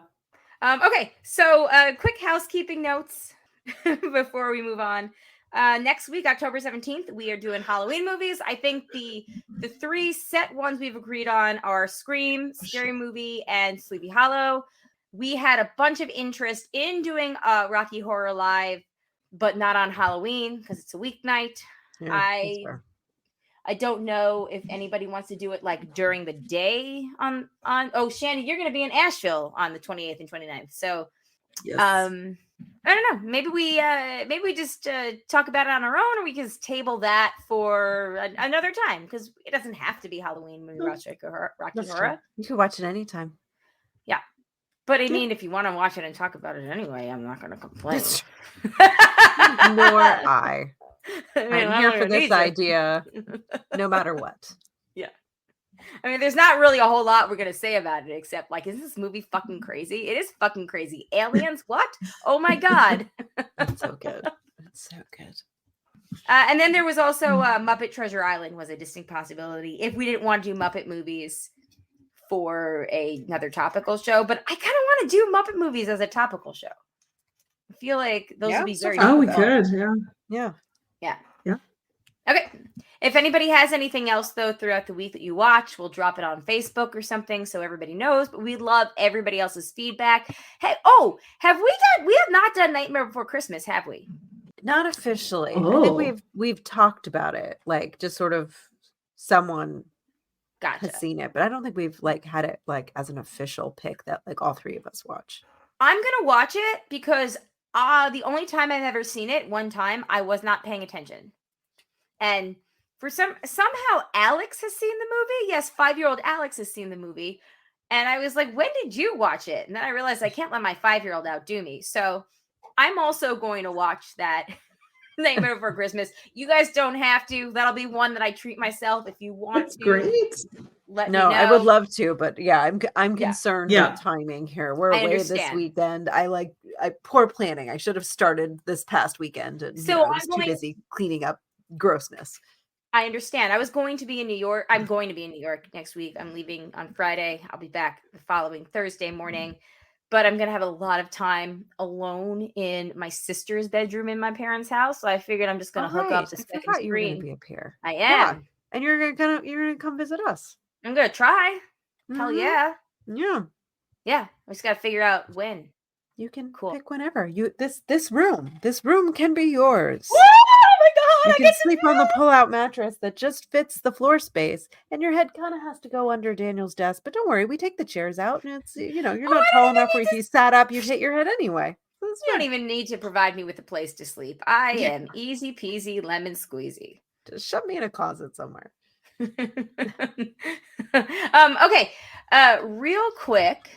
Okay. So quick housekeeping notes before we move on. Next week, October 17th, we are doing Halloween movies. I think the 3 set ones we've agreed on are Scream, Scary Movie, and Sleepy Hollow. We had a bunch of interest in doing Rocky Horror Live, but not on Halloween because it's a weeknight. Yeah, I don't know if anybody wants to do it like during the day on Shandy, you're going to be in Asheville on the 28th and 29th. So, yes. I don't know. Maybe we just talk about it on our own, or we can just table that for another time because it doesn't have to be Halloween when we watch Rocky Horror. You can watch it anytime. Yeah. But I mean, if you want to watch it and talk about it anyway, I'm not going to complain. Nor I. I'm here for this idea, no matter what. Yeah. I mean, there's not really a whole lot we're going to say about it, except like, is this movie fucking crazy? It is fucking crazy. Aliens? What? Oh my God. It's so good. It's so good. And then there was also Muppet Treasure Island was a distinct possibility if we didn't want to do Muppet movies for another topical show, but I kind of want to do Muppet movies as a topical show. I feel like those would be very topical. We could, yeah. Okay. If anybody has anything else though throughout the week that you watch, we'll drop it on Facebook or something so everybody knows. But we love everybody else's feedback. Hey, we have not done Nightmare Before Christmas, have we? Not officially. I think we've talked about it, like just sort of someone has seen it, but I don't think we've like had it like as an official pick that like all 3 of us watch. I'm gonna watch it because the only time I've ever seen it, one time, I was not paying attention. And somehow Alex has seen the movie. Yes, 5-year-old Alex has seen the movie. And I was like, when did you watch it? And then I realized I can't let my 5-year-old outdo me. So I'm also going to watch that Nightmare Before Christmas. You guys don't have to. That'll be one that I treat myself. If you want That's to, great. let me No, know. I would love to, but yeah, I'm Yeah. concerned Yeah. with timing here. We're I away this understand. weekend. Poor planning. I should have started this past weekend, and So I was too busy cleaning up grossness. I understand. I was going to be in New York. I'm going to be in New York next week. I'm leaving on Friday. I'll be back the following Thursday morning. But I'm going to have a lot of time alone in my sister's bedroom in my parents' house. So I figured I'm just going to hook up the I second forgot you were going to screen. be up here. I Yeah, am. and you're gonna come visit us. I'm going to try. Hell Mhm. yeah. Yeah. Yeah. I just got to figure out when. You can Cool. pick whenever. This room can be yours. Oh my God. You I can get to sleep on the pull-out mattress that just fits the floor space, and your head kind of has to go under Daniel's desk. But don't worry, we take the chairs out, and it's you're not I tall don't even enough where need if to. you sat up, you'd hit your head anyway. So it's You don't fine. even need to provide me with a place to sleep. I am easy peasy lemon squeezy. Just shove me in a closet somewhere. Okay. Real quick,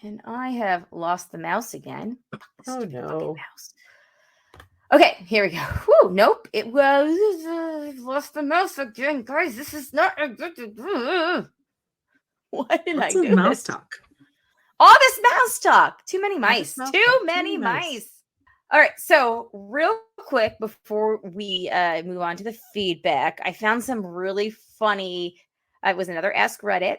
and I have lost the mouse again. Oh Stupid fucking no. mouse. Okay, here we go. Whew, nope. It was I've lost the mouse again, guys. This is not a good. Why did Lots I of do mouse this? talk. All this mouse talk. Too many All mice. this mouse Too talk. many Too nice. mice. All right. So, real quick before we move on to the feedback, I found some really funny. It was another Ask Reddit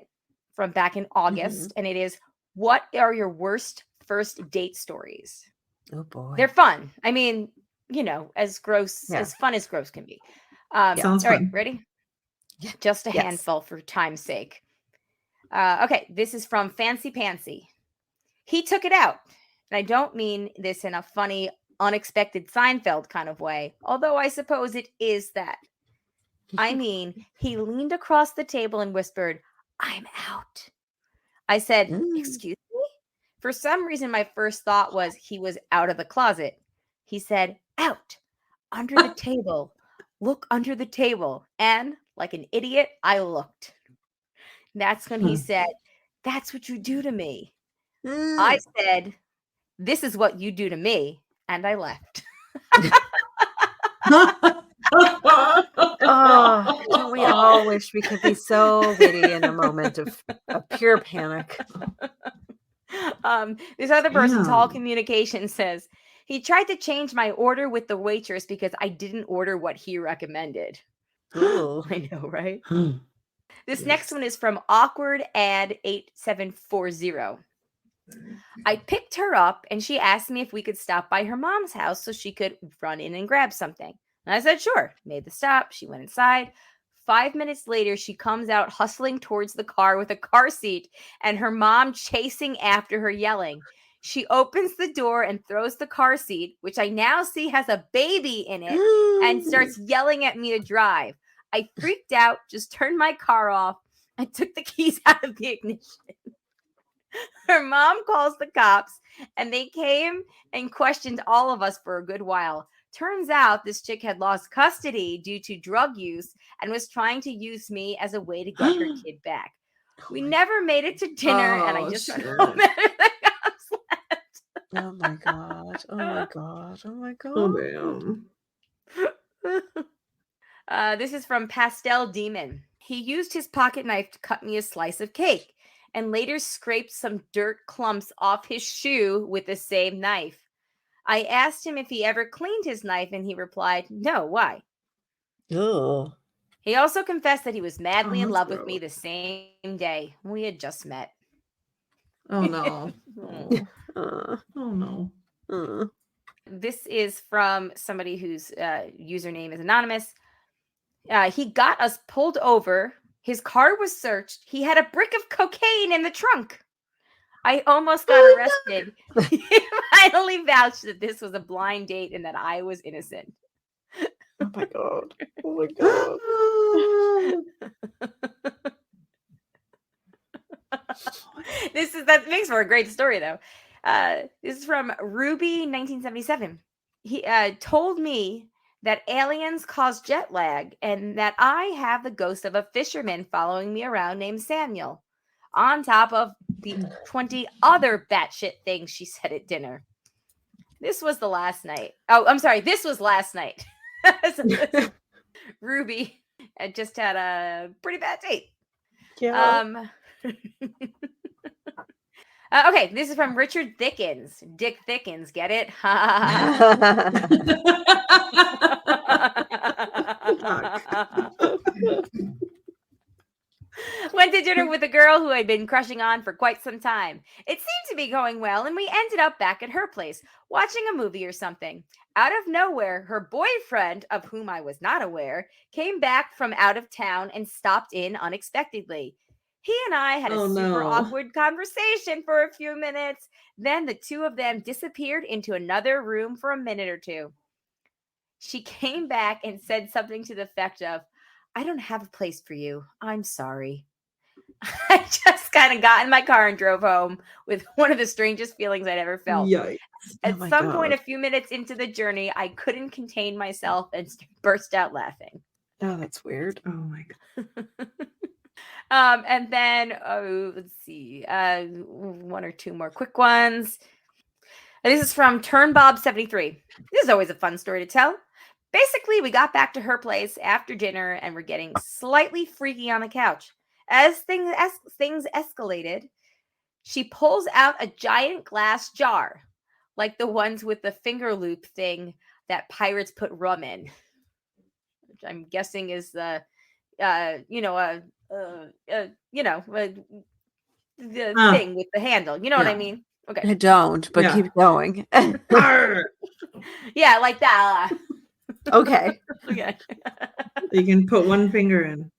from back in August, and it is, what are your worst first date stories? Oh boy. They're fun. I mean, as gross, Yeah. as fun as gross can be. Sounds all right, fun. ready? Yeah. Just a Yes. handful for time's sake. Okay, this is from Fancy Pansy. He took it out. And I don't mean this in a funny, unexpected Seinfeld kind of way, although I suppose it is that. I mean, he leaned across the table and whispered, "I'm out." I said, "Excuse me?" For some reason, my first thought was he was out of the closet. He said, "Out, under the table. Look under the table." And like an idiot, I looked. That's when he said, "That's what you do to me." I said, "This is what you do to me." And I left. Oh, don't we all wish we could be so witty in a moment of pure panic? This other person, Tall Damn. Communication, says, he tried to change my order with the waitress because I didn't order what he recommended. Ooh. I know, right? Hmm. This next one is from Awkward Ad 8740. I picked her up and she asked me if we could stop by her mom's house so she could run in and grab something. And I said, sure. Made the stop. She went inside. 5 minutes later, she comes out hustling towards the car with a car seat and her mom chasing after her, yelling. She opens the door and throws the car seat, which I now see has a baby in it, and starts yelling at me to drive. I freaked out, just turned my car off, and took the keys out of the ignition. Her mom calls the cops, and they came and questioned all of us for a good while. Turns out this chick had lost custody due to drug use and was trying to use me as a way to get her kid back. We never made it to dinner, and I just went home after the cops left. Oh my god. Oh my god. Oh my god. Oh damn. This is from Pastel Demon. He used his pocket knife to cut me a slice of cake and later scraped some dirt clumps off his shoe with the same knife. I asked him if he ever cleaned his knife, and he replied, no, why? Ugh. He also confessed that he was madly in that's love with me gross. the same day. We had just met. Oh no. Uh, Oh no. uh. This is from somebody whose username is anonymous. He got us pulled over. His car was searched. He had a brick of cocaine in the trunk. I almost got arrested. He finally vouched that this was a blind date and that I was innocent. Oh my god. Oh my god. That makes for a great story, though. This is from Ruby 1977. He told me that aliens cause jet lag, and that I have the ghost of a fisherman following me around named Samuel, on top of the 20 other batshit things she said at dinner. This was the last night. Oh, I'm sorry. This was last night. Ruby had just had a pretty bad date. Yeah. Okay, this is from Richard Thickens. Dick Thickens, get it? Went to dinner with a girl who I'd been crushing on for quite some time. It seemed to be going well, and we ended up back at her place, watching a movie or something. Out of nowhere, her boyfriend, of whom I was not aware, came back from out of town and stopped in unexpectedly. He and I had a super awkward conversation for a few minutes. Then the two of them disappeared into another room for a minute or two. She came back and said something to the effect of, "I don't have a place for you. I'm sorry." I just kind of got in my car and drove home with one of the strangest feelings I'd ever felt. Yikes. At some point, a few minutes into the journey, I couldn't contain myself and burst out laughing. Oh, that's weird. Oh my God. And then, let's see, one or two more quick ones. This is from Turnbob73. This is always a fun story to tell. Basically, we got back to her place after dinner and were getting slightly freaky on the couch. As things escalated, she pulls out a giant glass jar, like the ones with the finger loop thing that pirates put rum in, which I'm guessing is the, the thing with the handle. You know what I mean? Okay. I don't, but keep going. Yeah, like that. Okay. Okay. You can put one finger in.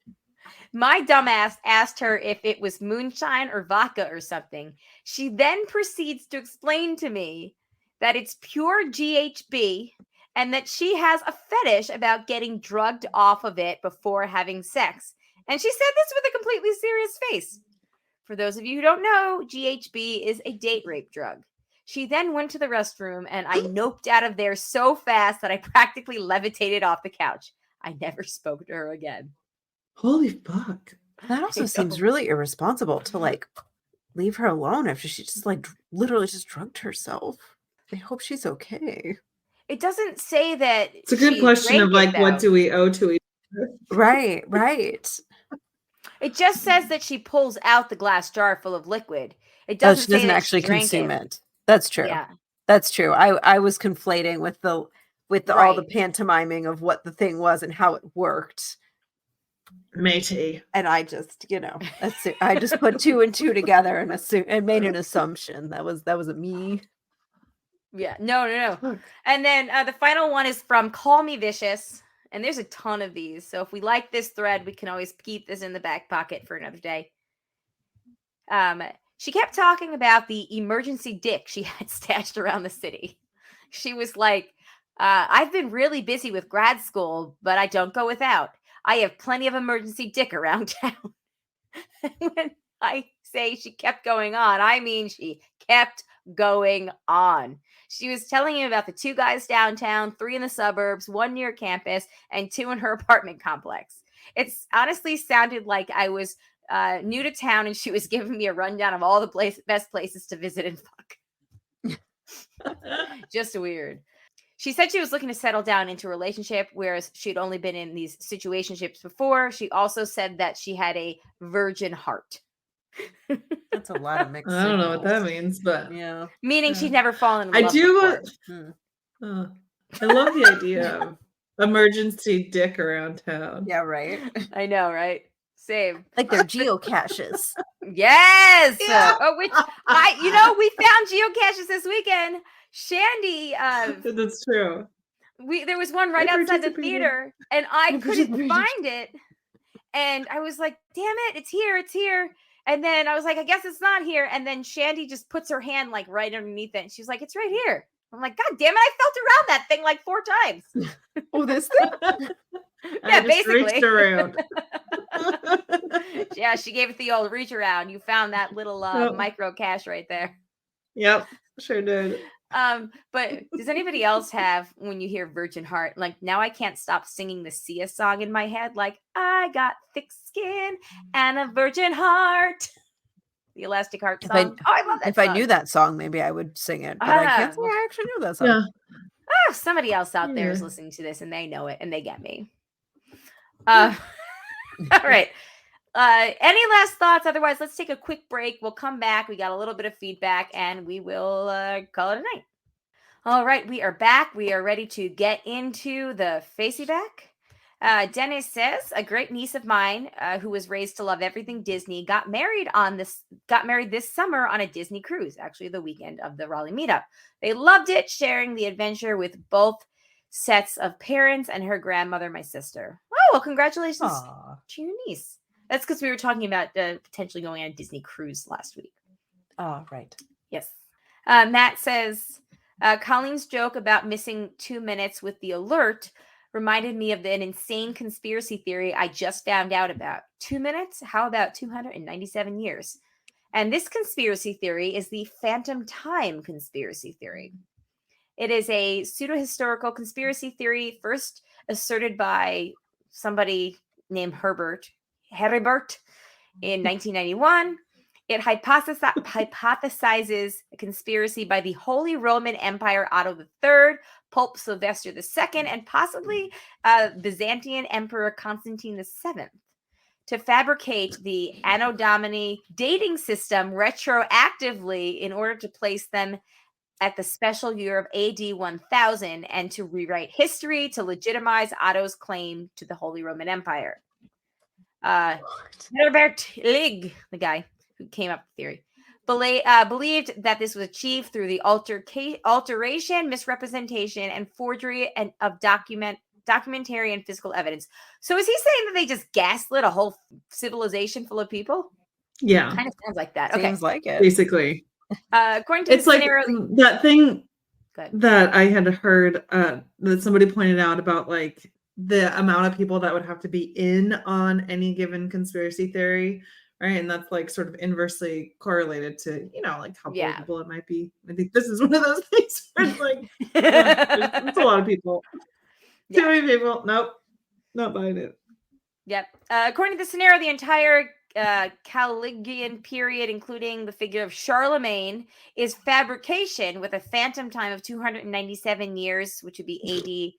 My dumbass asked her if it was moonshine or vodka or something. She then proceeds to explain to me that it's pure GHB and that she has a fetish about getting drugged off of it before having sex. And she said this with a completely serious face. For those of you who don't know, GHB is a date rape drug. She then went to the restroom and I noped out of there so fast that I practically levitated off the couch. I never spoke to her again. Holy fuck. That also seems really irresponsible to like leave her alone after she just like literally just drugged herself. I hope she's okay. It doesn't say that. It's a good question of like, what do we owe to each other? Right. It just says that she pulls out the glass jar full of liquid. It She doesn't doesn't say actually that she consume drank it. That's true. Yeah. That's true. I was conflating with the all the pantomiming of what the thing was and how it worked. Matey. And I just, I just put two and two together and made an assumption. That was a me. Yeah. No. And then the final one is from Call Me Vicious. And there's a ton of these. So if we like this thread, we can always keep this in the back pocket for another day. She kept talking about the emergency dick she had stashed around the city. She was like, I've been really busy with grad school, but I don't go without. I have plenty of emergency dick around town. When I say she kept going on, I mean she kept going on. She was telling him about the 2 guys downtown, 3 in the suburbs, 1 near campus, and 2 in her apartment complex. It's honestly sounded like I was new to town and she was giving me a rundown of all the best places to visit and fuck. Just weird. She said she was looking to settle down into a relationship, whereas she'd only been in these situationships before. She also said that she had a virgin heart. That's a lot of mixed I don't know what that means, but yeah. Meaning she'd never fallen in love I do. before. I love the idea of emergency dick around town. Yeah, right. I know, right? Same. Like they're geocaches. Yes. Yeah. Which we found geocaches this weekend. Shandy. That's true. There was one right outside the theater, and I couldn't find it. And I was like, "Damn it, it's here!" And then I was like, "I guess it's not here." And then Shandy just puts her hand like right underneath it, and she's like, "It's right here." I'm like, "God damn it! I felt around that thing like 4 times." Oh, this thing? Yeah, basically. Reached around. Yeah, she gave it the old reach around. You found that little micro cache right there. Yep, sure did. But does anybody else have, when you hear Virgin Heart, like now I can't stop singing the Sia song in my head, like I got thick skin and a virgin heart. The Elastic Heart If song. I- I love that If song. I knew that song, maybe I would sing it, but I can't say well, I actually knew that song. Yeah. somebody else out there is Yeah. listening to this and they know it and they get me. All right. Any last thoughts? Otherwise, let's take a quick break. We'll come back. We got a little bit of feedback and we will call it a night. All right, we are back. We are ready to get into the Facey Back. Dennis says, a great niece of mine who was raised to love everything Disney got married this summer on a Disney cruise, actually the weekend of the Raleigh meetup. They loved it, sharing the adventure with both sets of parents and her grandmother, my sister. Oh, well, congratulations Aw. to your niece. That's because we were talking about potentially going on a Disney cruise last week. Oh, right. Yes. Matt says, Colleen's joke about missing 2 minutes with the alert reminded me of an insane conspiracy theory I just found out about. 2 minutes? How about 297 years? And this conspiracy theory is the phantom time conspiracy theory. It is a pseudo-historical conspiracy theory first asserted by somebody named Herbert in 1991. It hypothesizes a conspiracy by the Holy Roman Empire Otto III, Pope Sylvester II, and possibly Byzantine Emperor Constantine VII to fabricate the Anno Domini dating system retroactively in order to place them at the special year of AD 1000 and to rewrite history to legitimize Otto's claim to the Holy Roman Empire. Herbert Lig, the guy who came up with the theory, believed that this was achieved through the alteration, misrepresentation, and forgery of documentary and physical evidence. So is he saying that they just gaslit a whole civilization full of people? Yeah. Kind of sounds like that. Seems Okay. like it. Basically. According to It's the like scenario, that thing Good. that I had heard that somebody pointed out about like the amount of people that would have to be in on any given conspiracy theory, right? And that's like sort of inversely correlated to, you know, like how Yeah. believable it might be. I think this is one of those things where it's like, it's a lot of people. Yeah. Too many people. Nope. Not buying it. Yep. According to the scenario, the entire Caligulaean period, including the figure of Charlemagne, is fabrication with a phantom time of 297 years, which would be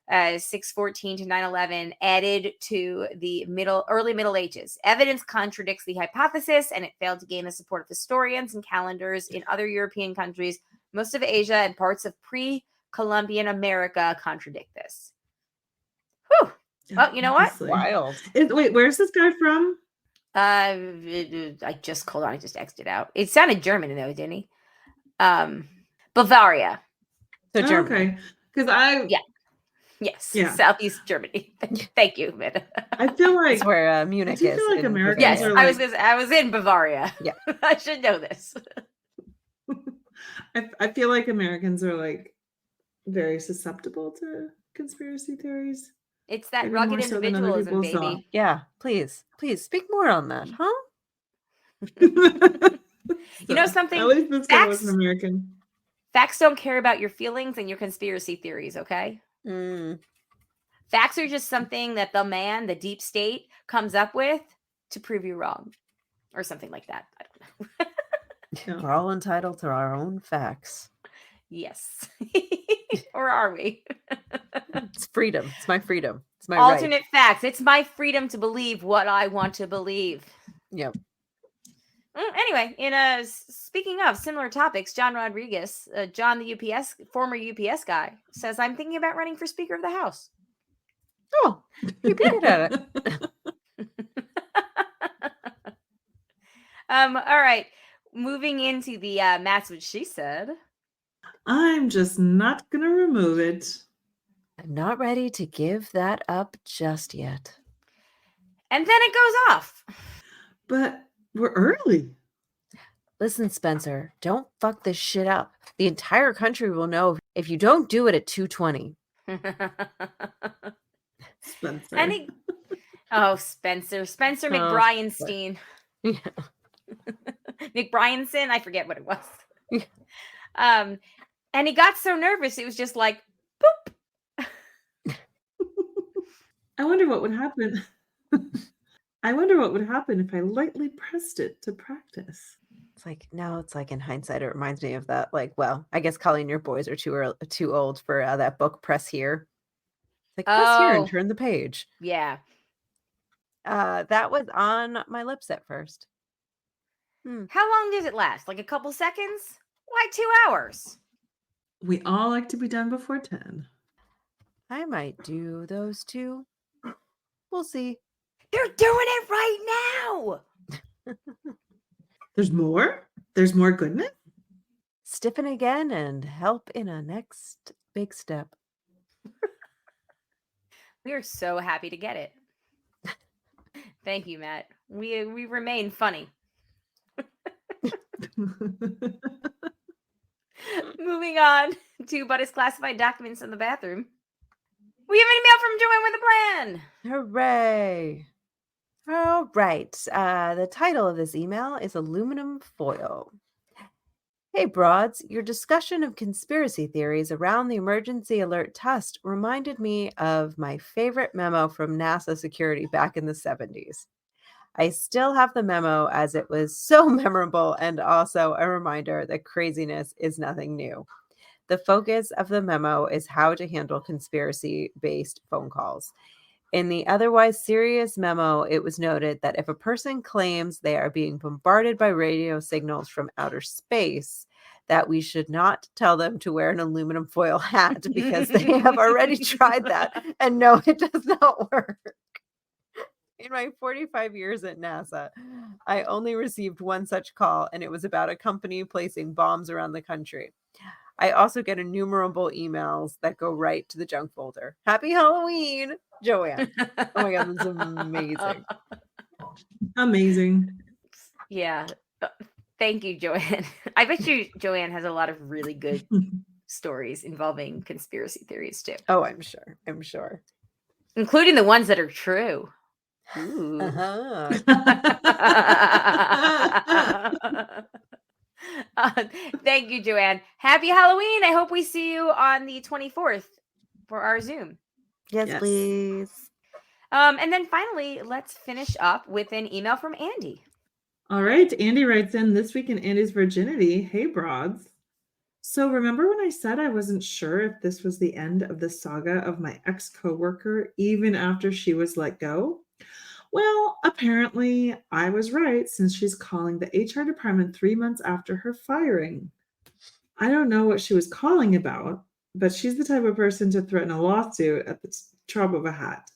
AD 614 to 911, added to the early Middle Ages. Evidence contradicts the hypothesis, and it failed to gain the support of historians and calendars in other European countries. Most of Asia and parts of pre-Columbian America contradict this. Whew. Well, you know what? Obviously. Wild. Wait, where's this guy from? I just hold on. I just X'd it out. It sounded German though, didn't he? Bavaria. So Oh, Germany. okay. Because Yes. Yeah. Southeast Germany. Thank you, Amanda. I feel like That's where Munich do you is. feel like in Americans Yes, Bavaria. are I was in Bavaria. Yeah. I should know this. I feel like Americans are like very susceptible to conspiracy theories. It's that Maybe rugged more so than other individualism, people saw. baby. Yeah, please speak more on that, huh? You know something? At least this guy was Facts- an American. Facts don't care about your feelings and your conspiracy theories, okay? Mm. Facts are just something that the deep state, comes up with to prove you wrong. Or something like that. I don't know. Yeah. We're all entitled to our own facts. Yes. Or are we? It's freedom. It's my freedom. It's my Alternate facts. It's my freedom to believe what I want to believe. right. Yep. Anyway, speaking of similar topics, John Rodriguez, John the former UPS guy, says, I'm thinking about running for Speaker of the House. Oh, you're good at it. All right. Moving into the Matt's What She Said. I'm just not gonna remove it. I'm not ready to give that up just yet. And then it goes off. But we're early. Listen, Spencer, don't fuck this shit up. The entire country will know if you don't do it at 2:20. Spencer. Spencer Oh, McBrienstein. Yeah. McBrienson, I forget what it was. Yeah. And he got so nervous, it was just like, boop. I wonder what would happen. I wonder what would happen if I lightly pressed it to practice. It's like now it's like in hindsight, it reminds me of that. Like, well, I guess Colleen, your boys are too old for that book. Press here. It's like press here and Oh, turn the page. yeah. That was on my lips at first. How long does it last? Like a couple seconds? Why 2 hours? We all like to be done before 10. I might do those two. We'll see. They're doing it right now. There's more? There's more goodness? Stiffen again and help in a next big step. We are so happy to get it. Thank you, Matt. We remain funny. Moving on to but his classified documents in the bathroom. We have an email from Joanne with a plan. Hooray! All right. The title of this email is Aluminum Foil. Hey, Broads, your discussion of conspiracy theories around the emergency alert test reminded me of my favorite memo from NASA security back in the 70s. I still have the memo as it was so memorable and also a reminder that craziness is nothing new. The focus of the memo is how to handle conspiracy-based phone calls. In the otherwise serious memo, it was noted that if a person claims they are being bombarded by radio signals from outer space, that we should not tell them to wear an aluminum foil hat because they have already tried that and know it does not work. In my 45 years at NASA, I only received one such call, and it was about a company placing bombs around the country. I also get innumerable emails that go right to the junk folder. Happy Halloween, Joanne. Oh my God, that's amazing. Amazing. Yeah. Thank you, Joanne. I bet you Joanne has a lot of really good stories involving conspiracy theories too. Oh, I'm sure. I'm sure. Including the ones that are true. Ooh. Thank you, Joanne. Happy Halloween. I hope we see you on the 24th for our Zoom. Yes, please. And then finally, let's finish up with an email from Andy. All right. Andy writes in, this week in Andy's virginity. Hey, Broads. So remember when I said I wasn't sure if this was the end of the saga of my ex-coworker, even after she was let go? Well, apparently I was right, since she's calling the HR department 3 months after her firing. I don't know what she was calling about, but she's the type of person to threaten a lawsuit at the drop of a hat.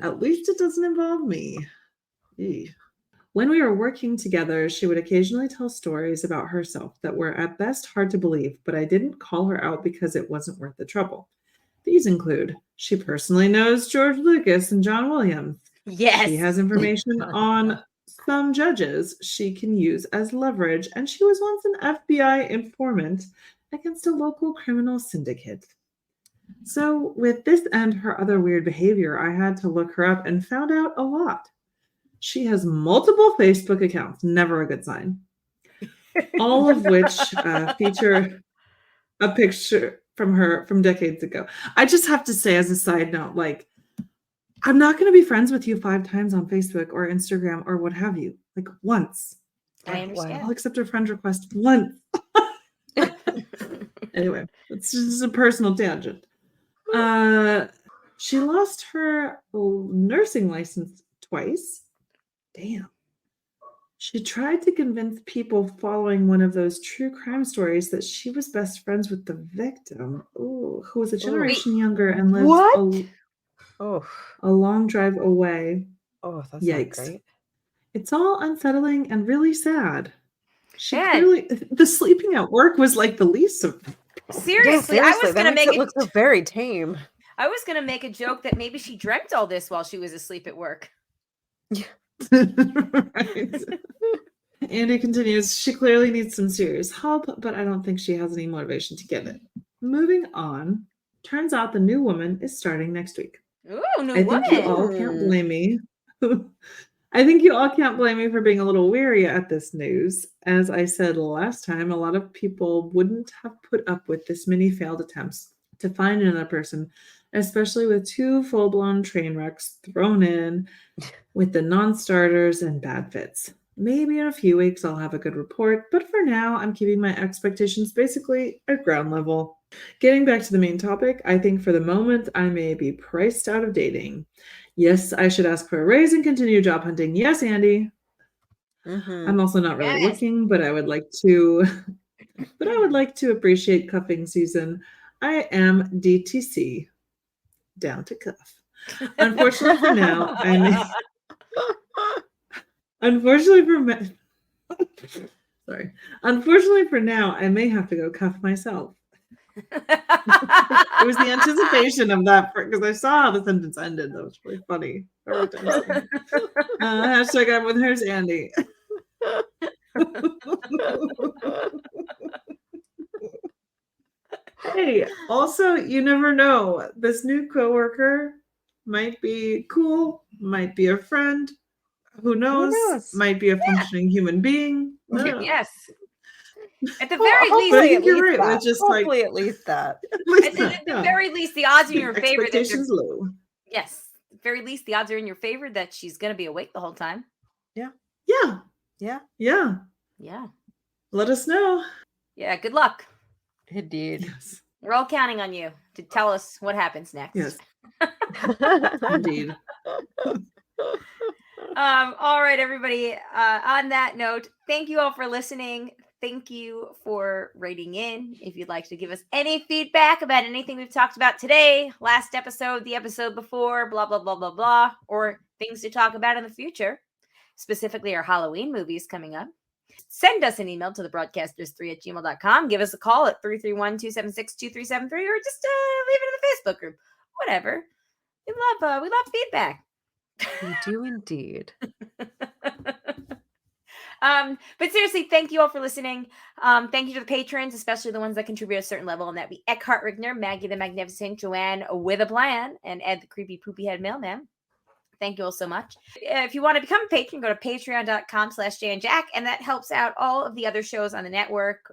At least it doesn't involve me. Eey. When we were working together, she would occasionally tell stories about herself that were at best hard to believe, but I didn't call her out because it wasn't worth the trouble. These include, she personally knows George Lucas and John Williams. Yes. She has information on some judges she can use as leverage, and she was once an FBI informant against a local criminal syndicate. So with this and her other weird behavior, I had to look her up and found out a lot. She has multiple Facebook accounts, never a good sign, all of which feature a picture from her from decades ago. I just have to say, as a side note, like, I'm not going to be friends with you 5 times on Facebook or Instagram or what have you. Like, once. I understand. I'll accept a friend request once. Anyway, it's just a personal tangent. She lost her nursing license twice. Damn. She tried to convince people following one of those true crime stories that she was best friends with the victim, who was a generation younger and lived a long drive away. Oh, that's Yikes. not great. It's all unsettling and really sad. She clearly, the sleeping at work was like the least of them. Seriously, I was going to make it look so very tame. I was going to make a joke that maybe she dreamt all this while she was asleep at work. Yeah. Right. Andy continues, she clearly needs some serious help, but I don't think she has any motivation to get it. Moving on, turns out the new woman is starting next week. Ooh, new I woman. think you all can't blame me. I think you all can't blame me for being a little weary at this news. As I said last time, a lot of people wouldn't have put up with this many failed attempts to find another person, especially with 2 full-blown train wrecks thrown in with the non-starters and bad fits. Maybe in a few weeks I'll have a good report, but for now I'm keeping my expectations basically at ground level. Getting back to the main topic, I think for the moment I may be priced out of dating. Yes, I should ask for a raise and continue job hunting. Yes, Andy. I'm also not really Yes. looking, but I would like to appreciate cuffing season. I am DTC, down to cuff. Unfortunately for now, Unfortunately for now, I may have to go cuff myself. It was the anticipation of that because I saw how the sentence ended. That was really funny. Hashtag I'm with hers, Andy. Hey, also, you never know. This new coworker might be cool, might be a friend. Who knows? Might be a functioning human being. Yes. At the very least, I think you're right. It's just hopefully at least that. At the very least, the odds are in your favor. Expectations low. Yes. At the very least, the odds are in your favor that she's going to be awake the whole time. Yeah. Yeah. Yeah. Yeah. Yeah. Let us know. Yeah. Good luck. Indeed. Yes. We're all counting on you to tell us what happens next. Yes. Indeed. All right, everybody. On that note, thank you all for listening. Thank you for writing in. If you'd like to give us any feedback about anything we've talked about today, last episode, the episode before, blah, blah, blah, blah, blah, or things to talk about in the future, specifically our Halloween movies coming up, send us an email to thebroadcasters3@gmail.com. Give us a call at 331-276-2373, or just leave it in the Facebook group. Whatever. We love feedback. We do indeed. But seriously, thank you all for listening. Thank you to the patrons, especially the ones that contribute at a certain level, and that be Eckhart Rigner, Maggie the Magnificent, Joanne with a Plan, and Ed the Creepy Poopy Head Mailman. Thank you all so much. If you want to become a patron, go to patreon.com/JandJack, and that helps out all of the other shows on the network.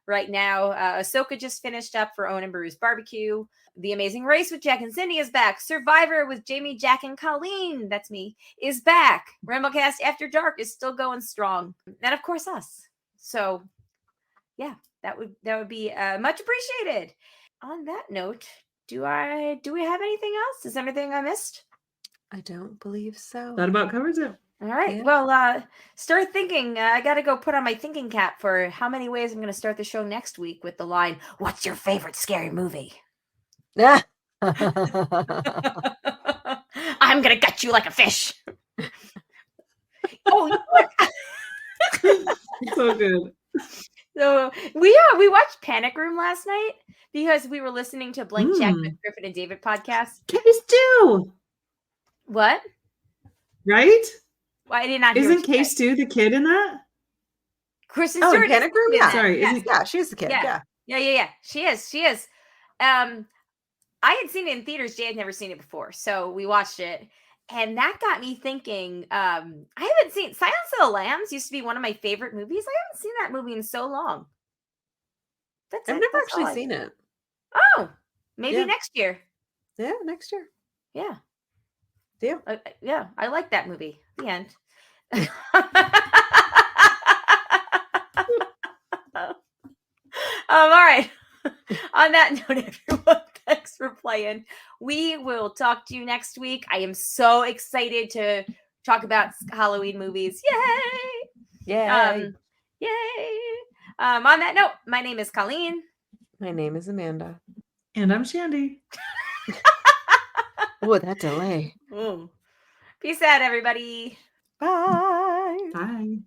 Right now, Ahsoka just finished up for Owen and Brews Barbecue. The Amazing Race with Jack and Cindy is back. Survivor with Jamie, Jack, and Colleen, that's me, is back. Ramblecast After Dark is still going strong. And of course, us. So, yeah, that would be much appreciated. On that note, do we have anything else? Is there anything I missed? I don't believe so. That about covers it. All right. Yeah. Well, start thinking. I got to go put on my thinking cap for how many ways I'm going to start the show next week with the line, "What's your favorite scary movie?" Yeah. I'm going to gut you like a fish. Oh, you know what? So good. So we watched Panic Room last night because we were listening to Blank Check, the Griffin and David podcast. Case 2. What? Right? Well, I did not hear Isn't what you Case said. 2 the kid in that? Kristen Oh, Stewart is Panic Room? in Yeah. that. Sorry. Yes. Yeah, she's the kid. Yeah. Yeah. Yeah. She is. I had seen it in theaters. Jay had never seen it before, so we watched it, and that got me thinking. I haven't seen Silence of the Lambs. Used to be one of my favorite movies. I haven't seen that movie in so long. I've never actually seen it. Oh, maybe Yeah. next year. Yeah, next year. Yeah. Yeah. Yeah, I like that movie. The end. All right. On that note, everyone, thanks for playing. We will talk to you next week. I am so excited to talk about Halloween movies. Yay! Yay. Yay! On that note, my name is Colleen. My name is Amanda. And I'm Shandy. Oh, that delay. Peace out, everybody. Bye. Bye.